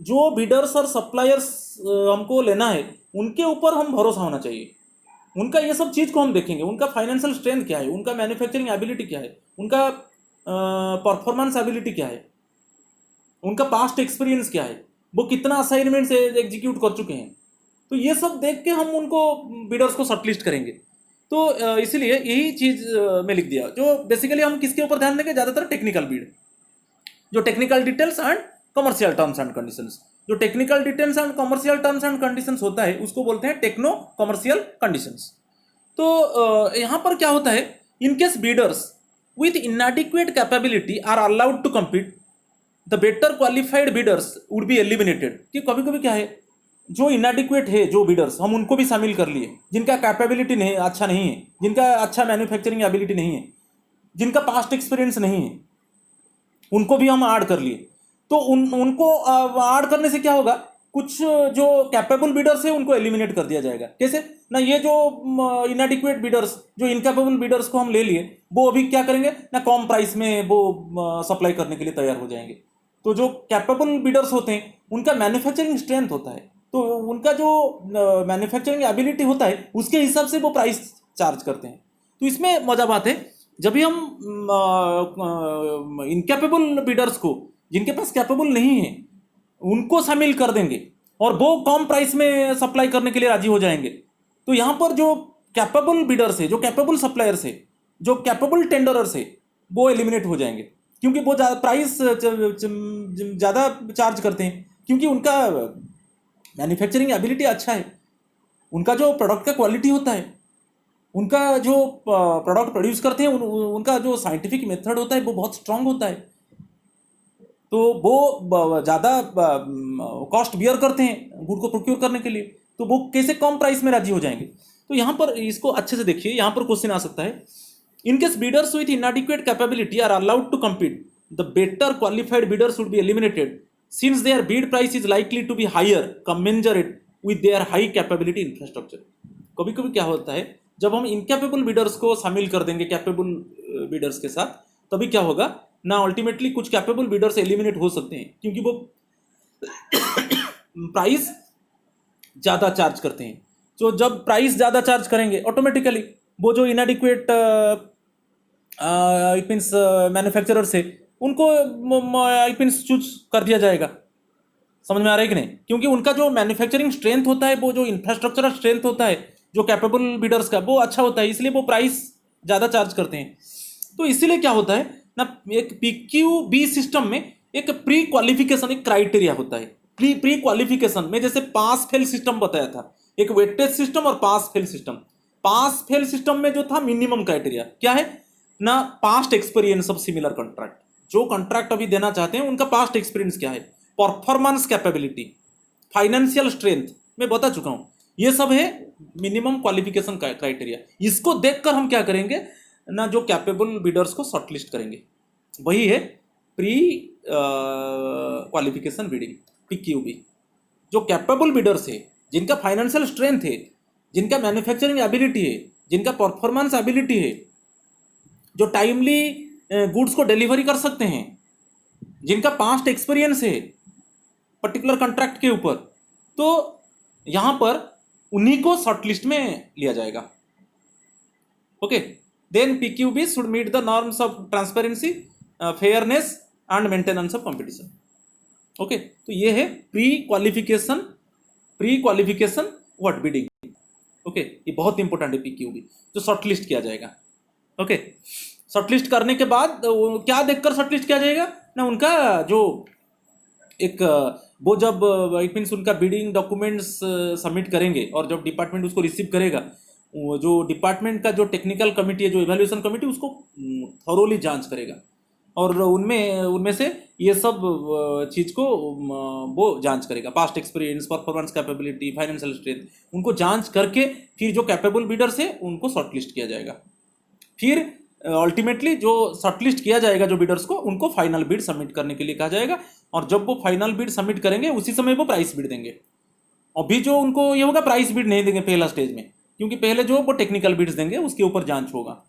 जो बिडर्स और सप्लायर्स हमको लेना है, उनके ऊपर हम भरोसा होना चाहिए। उनका ये सब चीज़ को हम देखेंगे, उनका फाइनेंशियल स्ट्रेंथ क्या है, उनका मैन्युफैक्चरिंग एबिलिटी क्या है, उनका परफॉर्मेंस एबिलिटी क्या है, उनका पास्ट एक्सपीरियंस क्या है, वो कितना असाइनमेंट्स एग्जीक्यूट कर चुके हैं। तो ये सब देख के हम उनको बिडर्स को शॉर्टलिस्ट करेंगे। तो इसीलिए यही चीज़ में लिख दिया। जो बेसिकली हम किसके ऊपर ध्यान देंगे, ज़्यादातर टेक्निकल बिड, जो technical details and commercial terms and conditions. जो technical details and commercial terms and conditions होता है, उसको बोलते हैं टेक्नो कमर्शियल कंडीशंस। तो यहाँ पर क्या होता है, in case bidders with inadequate capability are allowed to compete, the better qualified bidders would be eliminated। कि कभी कभी क्या है, जो inadequate है, जो bidders, हम उनको भी शामिल कर लिए, जिनका कैपेबिलिटी नहीं, अच्छा नहीं है, जिनका अच्छा मैन्युफैक्चरिंग एबिलिटी नहीं है, जिनका पास्ट एक्सपीरियंस नहीं है, उनको भी हम ऐड कर लिए। तो उनको ऐड करने से क्या होगा, कुछ जो कैपेबल बिडर्स है उनको एलिमिनेट कर दिया जाएगा। कैसे ना, ये जो इनएडिक्वेट बिडर्स, जो इनकैपेबल बिडर्स को हम ले लिए, वो अभी क्या करेंगे ना, कम प्राइस में वो सप्लाई करने के लिए तैयार हो जाएंगे। तो जो कैपेबल बिडर्स होते हैं, उनका मैन्युफैक्चरिंग स्ट्रेंथ होता है, तो उनका जो मैन्युफैक्चरिंग एबिलिटी होता है, उसके हिसाब से वो प्राइस चार्ज करते हैं। तो इसमें मजा बात है, जब भी हम इनकैपेबल बिडर्स को, जिनके पास कैपेबल नहीं है, उनको शामिल कर देंगे और वो कम प्राइस में सप्लाई करने के लिए राजी हो जाएंगे, तो यहाँ पर जो कैपेबल बिडर्स है, जो कैपेबल सप्लायर्स है, जो कैपेबल टेंडरर्स है, वो एलिमिनेट हो जाएंगे, क्योंकि वो प्राइस ज़्यादा चार्ज करते हैं, क्योंकि उनका मैन्युफैक्चरिंग एबिलिटी अच्छा है, उनका जो प्रोडक्ट का क्वालिटी होता है, उनका जो प्रोडक्ट प्रोड्यूस करते हैं, उनका जो साइंटिफिक मेथड होता है, वो बहुत स्ट्रांग होता है। तो वो ज़्यादा कॉस्ट बियर करते हैं गुड को प्रोक्योर करने के लिए, तो वो कैसे कम प्राइस में राजी हो जाएंगे। तो यहाँ पर इसको अच्छे से देखिए, यहाँ पर क्वेश्चन आ सकता है, in case bidders with inadequate capability are allowed to compete, the better qualified bidders would be eliminated since their bid price is likely to be higher commensurate with their high capability infrastructure. कभी कभी क्या होता है, जब हम incapable bidders को शामिल कर देंगे कैपेबल बिडर्स के साथ, तभी क्या होगा ना, अल्टीमेटली कुछ कैपेबल बिडर्स एलिमिनेट हो सकते हैं, क्योंकि वो प्राइस ज़्यादा चार्ज करते हैं। तो जब प्राइस ज़्यादा चार्ज करेंगे, ऑटोमेटिकली वो जो इनएडिक्वेट इट मीन्स मैन्युफैक्चरर्स है, उनको इट मीन्स चूज कर दिया जाएगा। समझ में आ रहा है कि नहीं, क्योंकि उनका जो मैन्युफैक्चरिंग स्ट्रेंथ होता है, वो जो इंफ्रास्ट्रक्चरल स्ट्रेंथ होता है, जो कैपेबल बिडर्स का, वो अच्छा होता है, इसलिए वो प्राइस ज़्यादा चार्ज करते हैं। तो इसीलिए क्या होता है ना, एक PQB सिस्टम में एक प्री क्वालिफिकेशन एक क्राइटेरिया होता है। प्री क्वालिफिकेशन में जैसे पास फेल सिस्टम बताया था, एक वेटेज सिस्टम और पास फेल सिस्टम। पास फेल सिस्टम में जो था मिनिमम क्राइटेरिया क्या है ना, past experience of similar contract, जो कॉन्ट्रैक्ट अभी देना चाहते हैं उनका पास्ट एक्सपीरियंस क्या है, परफॉर्मेंस कैपेबिलिटी, फाइनेंशियल स्ट्रेंथ, मैं बता चुका हूँ, ये सब है मिनिमम क्वालिफिकेशन क्राइटेरिया। इसको देखकर हम क्या करेंगे ना, जो कैपेबल बिडर्स को शॉर्टलिस्ट करेंगे, वही है प्री क्वालिफिकेशन बिडिंग, PQB। जो कैपेबल बिडर्स है, जिनका फाइनेंशियल स्ट्रेंथ है, जिनका मैन्युफैक्चरिंग एबिलिटी है, जिनका परफॉर्मेंस एबिलिटी है, जो टाइमली गुड्स को डिलीवरी कर सकते हैं, जिनका पास्ट एक्सपीरियंस है पर्टिकुलर कॉन्ट्रैक्ट के ऊपर, तो यहाँ पर उन्हीं को शॉर्टलिस्ट में लिया जाएगा। Okay, then PQB should meet the norms of transparency, fairness and maintenance of competition. Okay, तो ये है pre qualification what bidding. Okay, ये बहुत इंपॉर्टेंट है PQB, जो शॉर्टलिस्ट किया जाएगा। ओके, शॉर्टलिस्ट करने के बाद क्या देखकर शॉर्टलिस्ट किया जाएगा ना, उनका जो एक वो जब इट मीन्स उनका बिडिंग डॉक्यूमेंट्स सबमिट करेंगे और जब डिपार्टमेंट उसको रिसीव करेगा, वो जो डिपार्टमेंट का जो टेक्निकल कमिटी है, जो इवैल्यूएशन कमिटी, उसको थॉरोली जांच करेगा और उनमें से ये सब चीज़ को वो जांच करेगा। Past experience, performance capability, financial strength, उनको जांच करके फिर जो कैपेबल बिडर्स है उनको शॉर्टलिस्ट किया जाएगा। फिर अल्टीमेटली जो शॉर्टलिस्ट किया जाएगा जो बिडर्स को, उनको फाइनल बिड सबमिट करने के लिए कहा जाएगा और जब वो फाइनल बिड सबमिट करेंगे उसी समय वो प्राइस बिड देंगे। अभी जो उनको ये होगा, प्राइस बिड नहीं देंगे पहला स्टेज में, क्योंकि पहले जो वो टेक्निकल बिड्स देंगे उसके ऊपर जांच होगा।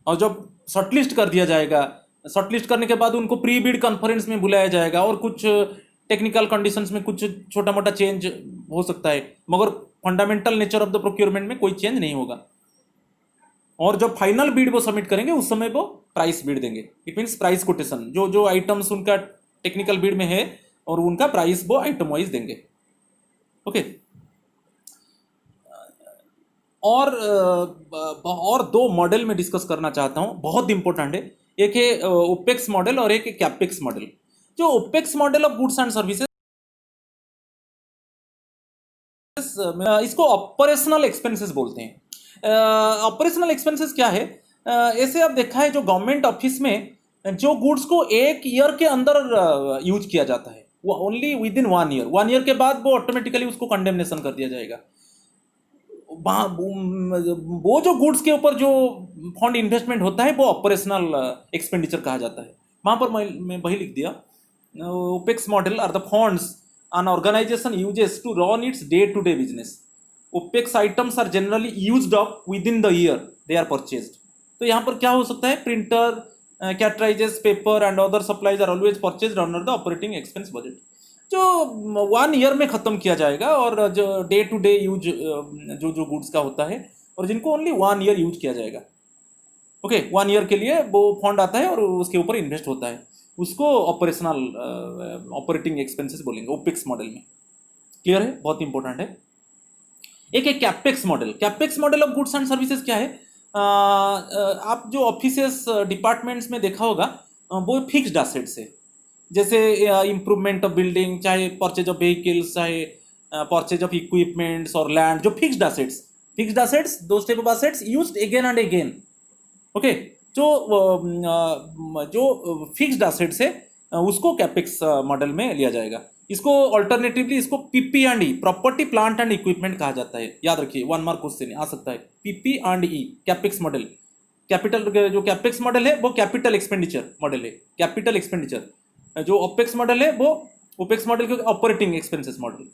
और जब शॉर्टलिस्ट कर दिया जाएगा, शॉर्टलिस्ट करने के बाद उनको प्री बिड कॉन्फ्रेंस में बुलाया जाएगा और कुछ टेक्निकल कंडीशंस में कुछ छोटा मोटा चेंज हो सकता है, मगर fundamental nature of the procurement में कोई चेंज नहीं होगा। और जब फाइनल बिड वो सबमिट करेंगे उस समय वो प्राइस बिड देंगे। इट मीन्स प्राइस कोटेशन, जो जो आइटम्स उनका टेक्निकल बिड में है और उनका प्राइस वो आइटम वाइज देंगे। ओके, और दो मॉडल में डिस्कस करना चाहता हूँ, बहुत इंपॉर्टेंट है। एक है ओपेक्स मॉडल और एक है कैपेक्स मॉडल। जो opex model of goods and services, इसको ऑपरेशनल एक्सपेंसेस बोलते हैं। ऑपरेशनल एक्सपेंसेस क्या है? ऐसे आप देखा है, जो गवर्नमेंट ऑफिस में जो गुड्स को एक ईयर के अंदर यूज किया जाता है, वो only with in 1 year, 1 year के बाद वो ऑटोमेटिकली उसको कंडेमनेशन कर दिया जाएगा। वो जो गुड्स के ऊपर जो फंड इन्वेस्टमेंट होता है वो ऑपरेशनल एक्सपेंडिचर कहा जाता है। वहाँ पर मैं वही लिख दिया, opex model are the funds an organization uses to run its day-to-day business. OPEX items are generally used up within the year they are purchased. तो यहाँ पर क्या हो सकता है? Printer, cartridges, paper and other supplies are always purchased under the operating expense budget. जो 1 year में ख़त्म किया जाएगा और जो डे टू डे यूज जो जो गुड्स का होता है और जिनको ओनली 1 ईयर यूज किया जाएगा। ओके, 1 ईयर के लिए वो फंड आता है और उसके ऊपर इन्वेस्ट होता है, उसको ऑपरेटिंग एक्सपेंसेस बोलेंगे ओपेक्स मॉडल में। क्लियर है? बहुत इंपॉर्टेंट है। एक है capex model. Capex model of goods and services क्या है? आप जो ऑफिसेस डिपार्टमेंट्स में देखा होगा, वो फिक्स्ड एसेट्स है, जैसे इंप्रूवमेंट ऑफ बिल्डिंग, चाहे परचेज ऑफ व्हीकल्स, चाहे परचेज ऑफ इक्विपमेंट्स और लैंड। जो fixed assets, those type of assets used again and again. Okay, जो फिक्स्ड एसेट्स है उसको कैपेक्स मॉडल में लिया जाएगा। इसको अल्टरनेटिवली इसको PP&E, property plant and equipment कहा जाता है। याद रखिए, 1 मार्क क्वेश्चन आ सकता है। PP&E capex model. कैपिटल, जो कैपेक्स मॉडल है वो कैपिटल एक्सपेंडिचर मॉडल है। कैपिटल एक्सपेंडिचर जो ओपेक्स मॉडल है वो ओपेक्स मॉडल के ऑपरेटिंग एक्सपेंसेस मॉडल।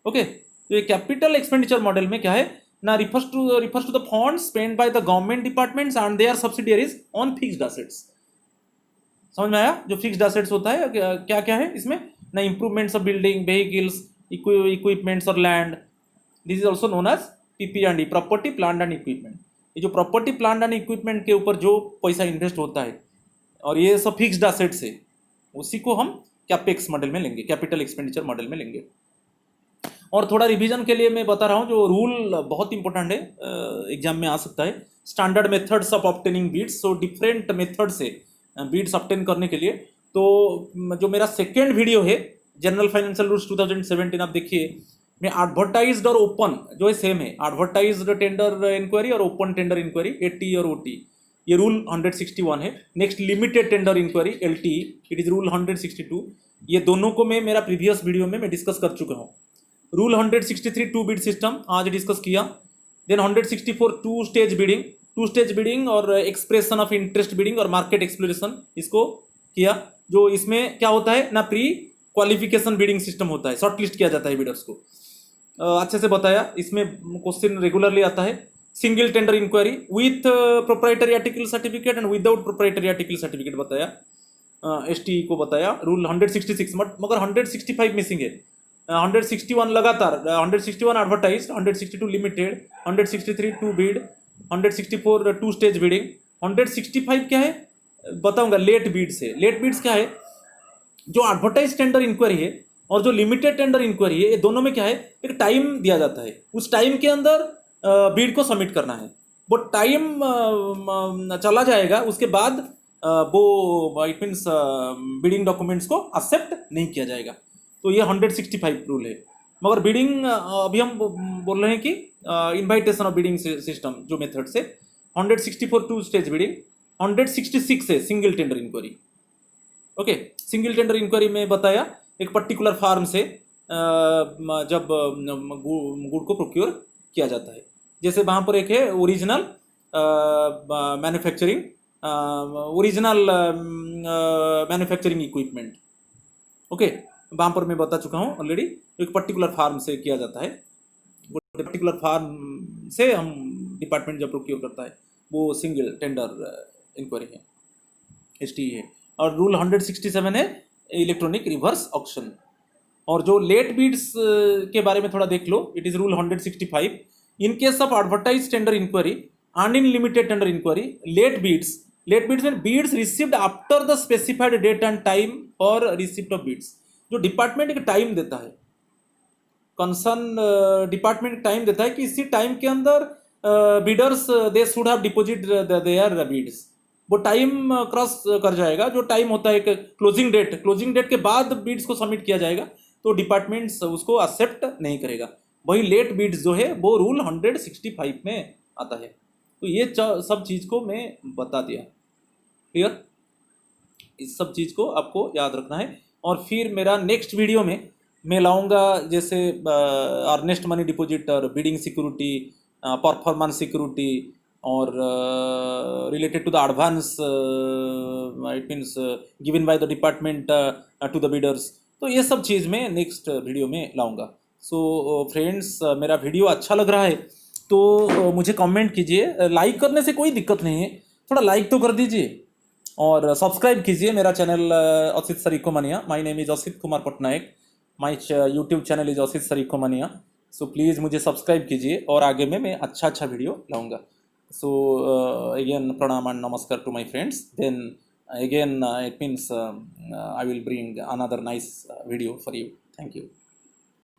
ओके, तो ये कैपिटल एक्सपेंडिचर मॉडल में क्या है ना, refers to the funds spent by the government departments and their subsidiaries on fixed assets। समझ में आया? जो फिक्स्ड एसेट्स होता है क्या क्या है इसमें ना, improvements of building, vehicles, equipments और land. This is also known as PP&E, property plant and equipment. ये जो प्रॉपर्टी प्लांट एंड इक्विपमेंट के ऊपर जो पैसा इन्वेस्ट होता है और ये सब फिक्स्ड एसेट्स है, उसी को हम कैपेक्स मॉडल में लेंगे, कैपिटल एक्सपेंडिचर मॉडल में लेंगे। और थोड़ा रिवीजन के लिए मैं बता रहा हूँ, जो रूल बहुत इंपॉर्टेंट है, एग्जाम में आ सकता है। Standard methods of obtaining beads. So different method से बीड्स ऑब्टेन करने के लिए, तो जो मेरा सेकेंड वीडियो है जनरल फाइनेंशियल रूल्स 2017, आप देखिए, मैं एडवर्टाइज्ड और ओपन जो है सेम है, एडवर्टाइज्ड टेंडर इंक्वायरी और ओपन टेंडर इंक्वायरी, ATE और OT, ये रूल 161 है। Next limited tender inquiry, LTE, it is rule 162। ये दोनों को मैं मेरा प्रीवियस वीडियो में मैं डिस्कस कर चुका हूँ। रूल 163 2 बिड सिस्टम आज डिस्कस किया। देन 164 2 स्टेज बिडिंग और एक्सप्रेशन ऑफ इंटरेस्ट बिडिंग और मार्केट एक्सप्लोरेशन, इसको किया। जो इसमें क्या होता है ना, प्री क्वालिफिकेशन बिडिंग सिस्टम होता है, शॉर्टलिस्ट किया जाता है बिडर्स को। अच्छे से बताया। इसमें क्वेश्चन रेगुलरली आता है। Single tender inquiry with proprietary article certificate and without proprietary article certificate बताया। STE को बताया, रूल 166 मगर 165 मिसिंग है। 161 लगातार, 161 advertise, 162 limited, 163 two bid, 164 two stage bidding, 165 क्या है बताऊंगा लेट बीड्स है। लेट बीड्स क्या है, जो एडवर्टाइज टेंडर इंक्वायरी है और जो लिमिटेड टेंडर इंक्वायरी है, ये दोनों में क्या है, एक टाइम दिया जाता है, उस टाइम के अंदर बीड को सबमिट करना है। वो टाइम चला जाएगा, उसके बाद वो इट मीन्स बिडिंग डॉक्यूमेंट्स को एक्सेप्ट नहीं किया जाएगा। तो ये 165 रूल है। मगर बिडिंग अभी हम बोल रहे हैं कि इन्वाइटेशन ऑफ बिडिंग सिस्टम जो मेथड से 164 टू स्टेज बिडिंग, 166 है single tender inquiry. Okay, single tender inquiry में बताया एक पर्टिकुलर फार्म से जब गुड को प्रोक्योर किया जाता है। जैसे वहाँ पर एक है original manufacturing, original manufacturing equipment. Okay, वहाँ पर मैं बता चुका हूँ ऑलरेडी, एक पर्टिकुलर फार्म से किया जाता है। वो पर्टिकुलर फार्म से हम डिपार्टमेंट जब प्रोक्योर करता है वो सिंगल टेंडर इंक्वायरी है, STE है। और रूल 167 है इलेक्ट्रॉनिक रिवर्स ऑक्शन। और जो लेट बीड्स के बारे में थोड़ा देख लो, it is rule 165। In case of advertise tender enquiry and in limited tender enquiry, late bids में bids received after the specified date and time for receipt of bids. जो डिपार्टमेंट एक time देता है, कंसर्न डिपार्टमेंट टाइम देता है कि इसी time के अंदर bidders they should have deposit their bids, वो टाइम क्रॉस कर जाएगा। जो टाइम होता है क्लोजिंग डेट के बाद बीड्स को सबमिट किया जाएगा, तो डिपार्टमेंट्स उसको एक्सेप्ट नहीं करेगा। वही लेट बीड्स जो है वो रूल 165 में आता है। तो ये सब चीज़ को मैं बता दिया, क्लियर। इस सब चीज़ को आपको याद रखना है। और फिर मेरा नेक्स्ट वीडियो में मैं लाऊंगा जैसे अर्नेस्ट मनी डिपॉजिट और बिडिंग सिक्योरिटी, परफॉर्मेंस सिक्योरिटी और related to the advance it means given by the department to the bidders. तो ये सब चीज़ मैं नेक्स्ट वीडियो में लाऊंगा। सो फ्रेंड्स, मेरा वीडियो अच्छा लग रहा है तो मुझे कमेंट कीजिए। लाइक करने से कोई दिक्कत नहीं है, थोड़ा लाइक तो कर दीजिए और सब्सक्राइब कीजिए मेरा channel Asit Sarikhomania. My name is Asit Kumar Patnaik, my YouTube channel is Asit Sarikhomania. So please मुझे सब्सक्राइब कीजिए और आगे में मैं अच्छा वीडियो लाऊंगा। So again pranam and namaskar to my friends. Then again it means I will bring another nice video for you. Thank you.